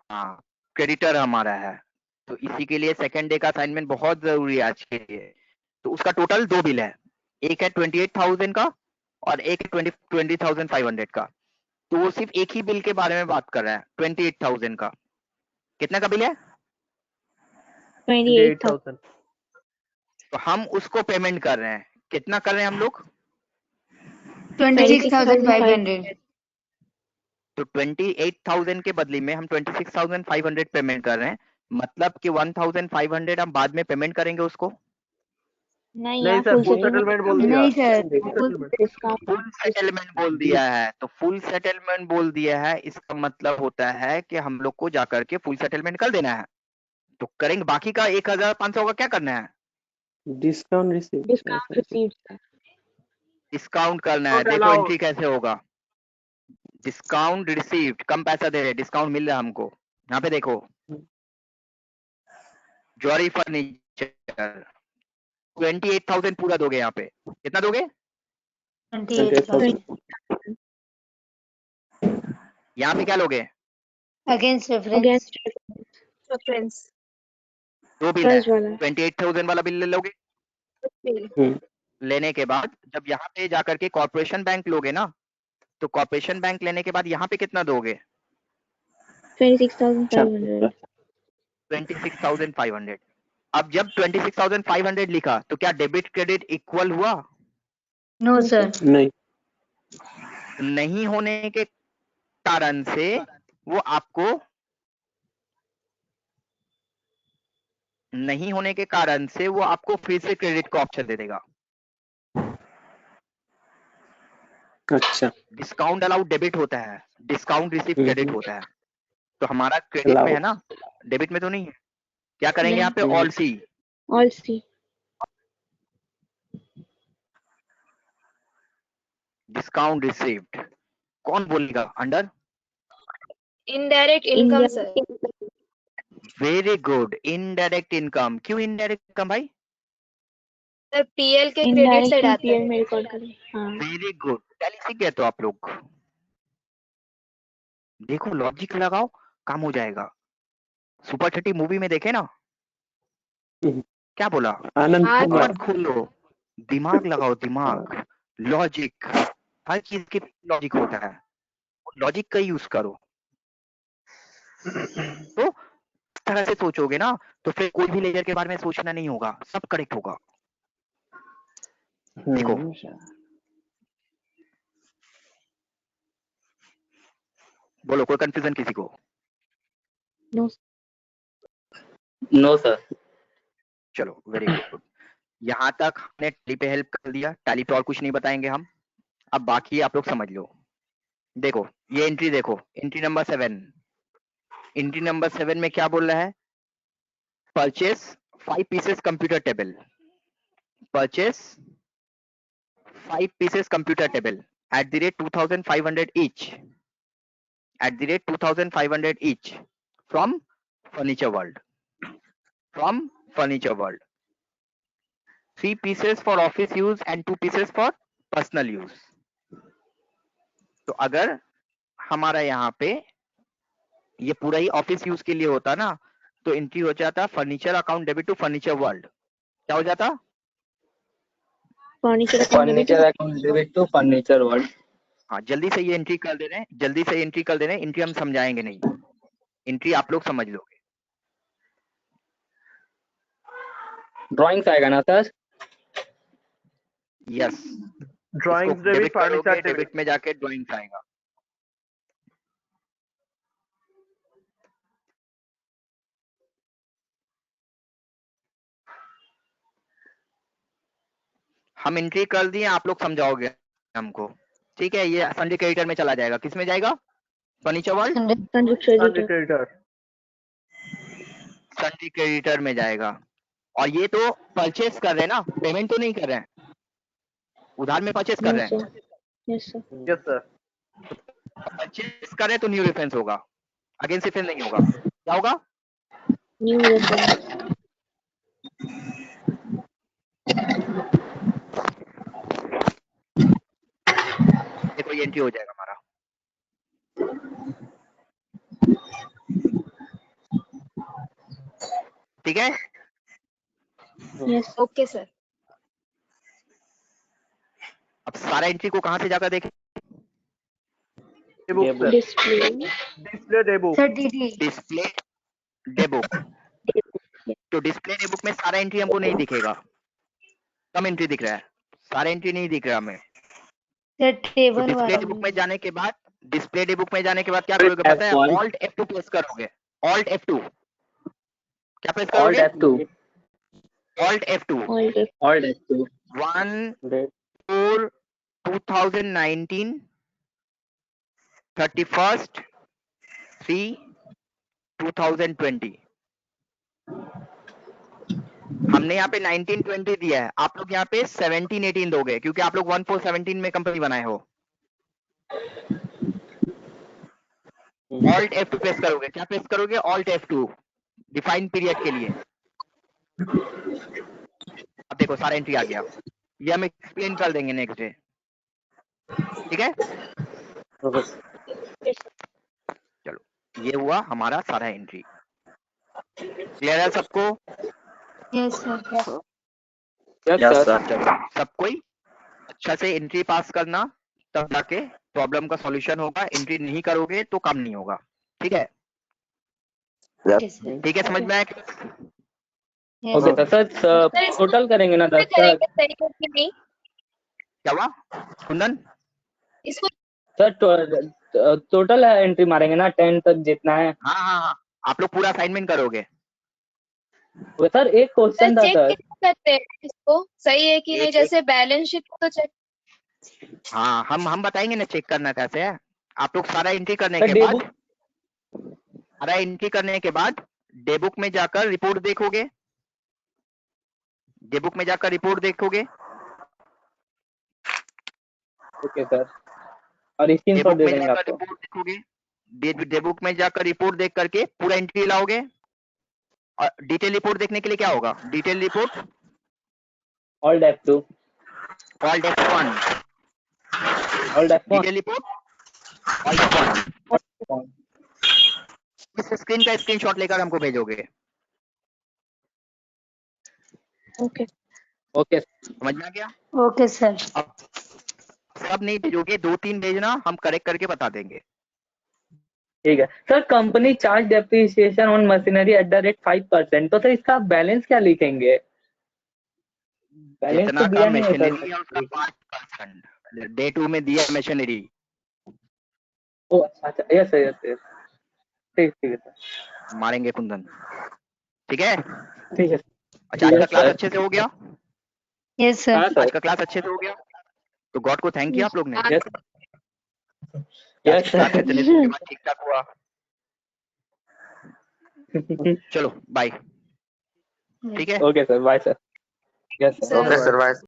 हाँ क्रेडिटर हमारा है। तो इसी के लिए सेकंड डे का असाइनमेंट बहुत जरूरी है आज के लिए। तो उसका टोटल 2 बिल है, एक है 28,000 का और एक है 20,500 का। तो वो सिर्फ एक ही बिल के बारे में बात कर रहा है, 28,000 का। कितना का बिल है? 28,000. 28,000. तो हम उसको पेमेंट कर रहे हैं, कितना कर रहे हैं हम लोग? 26,500. तो 28,000 के बदले में हम 26,500 पेमेंट कर रहे हैं, मतलब कि 1,500 हम बाद में पेमेंट करेंगे उसको। नहीं नहीं यार, सर, फुल फुल सेटलमेंट बोल दिया. नहीं sir, full settlement. Discount. Full settlement बोल दिया है, तो फुल सेटलमेंट बोल दिया है, इसका मतलब होता है कि हम लोग को जाकर के फुल सेटलमेंट कर देना है। तो करेंगे, बाकी का 1,500 का क्या करना है? Discount receive discount received. Discount करना है। देखो एंट्री कैसे होगा, डिस्काउंट रिसीव्ड, कम पैसा दे रहे, डिस्काउंट मिल रहा है हमको। यहाँ पे देखो, जॉरी फर्नीचर 28,000 पूरा दोगे, यहाँ पे कितना दोगे? 28,000. यहाँ पे क्या लोगे? Against reference. Against reference. दो बिल है, फर्स्ट वाला. 28,000 वाला बिल ले लोगे। लेने के बाद जब यहाँ पे जाकर के कॉर्पोरेशन बैंक लोगे ना, तो कॉर्पोरेशन बैंक लेने के बाद यहाँ पे कितना दोगे? 26,500. 26,500। अब जब 26,500 लिखा तो क्या डेबिट क्रेडिट इक्वल हुआ? No sir. नहीं. नहीं होने के कारण से वो आपको फिर से क्रेडिट का ऑप्शन दे देगा। अच्छा. डिस्काउंट अलाउड डेबिट होता है, डिस्काउंट रिसीव क्रेडिट होता है। तो हमारा क्रेडिट में है ना, डेबिट में तो नहीं है। क्या करेंगे यहाँ पे? ऑल सी. ऑल सी. डिस्काउंट रिसीव्ड कौन बोलेगा? Under indirect income sir. Very good, indirect income. क्यों इनडायरेक्ट इनकम भाई? सर पीएल के क्रेडिट से आता पीएल है. में रिकॉर्ड करें. हाँ. वेरी गुड, टैली सीख गए तो आप लोग। देखो लॉजिक लगाओ, काम हो जाएगा। सुपर 30 मूवी में देखे ना, क्या बोला? आनंद हाँ, कुमार. आंख खोलो, दिमाग लगाओ, दिमाग, लॉजिक, हर चीज के लॉजिक होता है, लॉजिक का यूज करो। तो इस तरह से सोचोगे ना, तो फिर कोई भी लेजर के बारे में सोचना नहीं होगा, सब करेक्ट होगा। देखो बोलो, कोई कंफ्यूजन किसी को? No sir. चलो वेरी गुड, यहाँ तक हमने टैली पे हेल्प कर दिया, टैली पे और कुछ नहीं बताएंगे हम। अब बाकी आप लोग समझ लो। देखो ये एंट्री देखो, एंट्री नंबर 7। एंट्री नंबर 7 में क्या बोल रहा है? Purchase 5 pieces computer table, purchase 5 pieces computer table at the rate 2,500 each, at the rate 2,500 each from Furniture World, from Furniture World. 3 pieces for office use and 2 pieces for personal use. तो अगर हमारा यहाँ पे ये पूरा ही office use के लिए होता ना, तो एंट्री हो जाता furniture account debit to furniture world. क्या हो जाता? Furniture account debit to furniture world. हाँ, जल्दी से ये एंट्री कर दे रहे हैं, जल्दी से एंट्री कर दे रहे हैं। एंट्री हम समझाएंगे नहीं, एंट्री आप लोग समझ लोगे। ड्राइंग्स आएगा ना sir? Yes, drawings debit furniture debit. Debit में जाके ड्राइंग्स आएगा। हम एंट्री कर दिए, आप लोग समझाओगे हमको, ठीक है? ये संडे क्रेडिटर में चला जाएगा। किस में जाएगा? Furniture world Sunday creditor. Sunday creditor में जाएगा। और ये तो परचेस कर रहे हैं ना, पेमेंट तो नहीं कर रहे हैं, उधार में परचेस कर रहे हैं। Yes sir. Yes sir. Purchase कर रहे हैं तो न्यू रेफरेंस होगा, अगेंस्ट रेफरेंस नहीं होगा। क्या होगा? New reference. देखो ये एंट्री हो जाएगा हमारा। ठीक है? यस. Okay sir. अब सारा एंट्री को कहां से जाकर देखें? Day book sir. Display day book. Sir DD. Display day book. तो डिस्प्ले डे बुक में सारा एंट्री हमको नहीं दिखेगा, कम एंट्री दिख रहा है, सारा एंट्री नहीं दिख रहा हमें। सर तो टेबल डिस्प्ले वाला डे बुक में जाने के बाद, डिस्प्ले डे बुक में जाने के बाद क्या करोगे पता है? F1. ऑल्ट F2 प्रेस करोगे, ऑल्ट F2, क्या प्रेस Alt करोगे? F2. Alt F2, Alt F2. 1/4/2019, 31/3/2020। हमने यहाँ पे 1920 दिया है, आप लोग यहाँ पे 1718 दोगे क्योंकि आप लोग 1417 में कंपनी बनाए हो। ऑल्ट F2 प्रेस करोगे, क्या प्रेस करोगे? ऑल्ट F2, डिफाइन पीरियड के लिए। अब देखो सारा एंट्री आ गया, ये हम एक्सप्लेन कर देंगे नेक्स्ट डे, ठीक है? चलो, ये हुआ हमारा सारा एंट्री। क्लियर है सबको? Yes sir. Yes, Yes, sir. sir. चलो, सब कोई अच्छा से एंट्री पास करना, तब जाके प्रॉब्लम का सॉल्यूशन होगा। एंट्री नहीं करोगे तो काम नहीं होगा, ठीक है? Okay sir. ठीक है, समझ में आया? Yes Okay, sir. Sir, total करेंगे ना 10 सर? क्या हुआ कुंदन? सर टोटल एंट्री मारेंगे ना 10 तक जितना है? हाँ हाँ हाँ, आप लोग पूरा असाइनमेंट करोगे। सर एक क्वेश्चन था चेक सर। कैसे करते हैं इसको, सही है कि नहीं? जैसे बैलेंस शीट तो चेक। हाँ, हम बताएंगे ना चेक करना कैसे है। आप लोग सारा एंट्री करने सर के डे बाद, बुक सारा एंट्री करने के बाद डे बुक में जाकर रिपोर्ट देखोगे, डे बुक में जाकर रिपोर्ट देखोगे, ओके सर, और डे स्क्रीनशॉट बुक दे में देंगे जाकर आपको। रिपोर्ट देखोगे, डे बुक में जाकर रिपोर्ट देख करके पूरा एंट्री लाओगे। और डिटेल रिपोर्ट देखने के लिए क्या होगा? Detail report alt F2, alt F1, alt F1, detail report alt F1। इस स्क्रीन का स्क्रीनशॉट लेकर हमको भेजोगे। Okay. ओके समझ में आ गया? Okay sir. अब सब नहीं भेजोगे, 2-3 भेजना, हम करेक्ट करके बता देंगे। ठीक है sir. Company charge depreciation on machinery at the rate 5%, तो सर इसका बैलेंस क्या लिखेंगे? बैलेंस जितना तो का दिया नहीं है मशीनरी सर। है उसका 5%, डे 2 में दिया मशीनरी। ओ अच्छा, यस सर, यस यस, ठीक है सर, मारेंगे कुंदन, ठीक है? ठीक है। अच्छा, आज का Yes, क्लास sir. अच्छे से हो गया? Yes sir. हाँ आज सर, का क्लास अच्छे से हो गया? तो गॉड को थैंक किया आप लोग ने? यस आज यस की क्लास सर। इतने दिन के बाद ठीक ठाक हुआ। चलो बाय, ठीक है? Okay sir, bye sir. Yes sir. Okay, sir. Bye.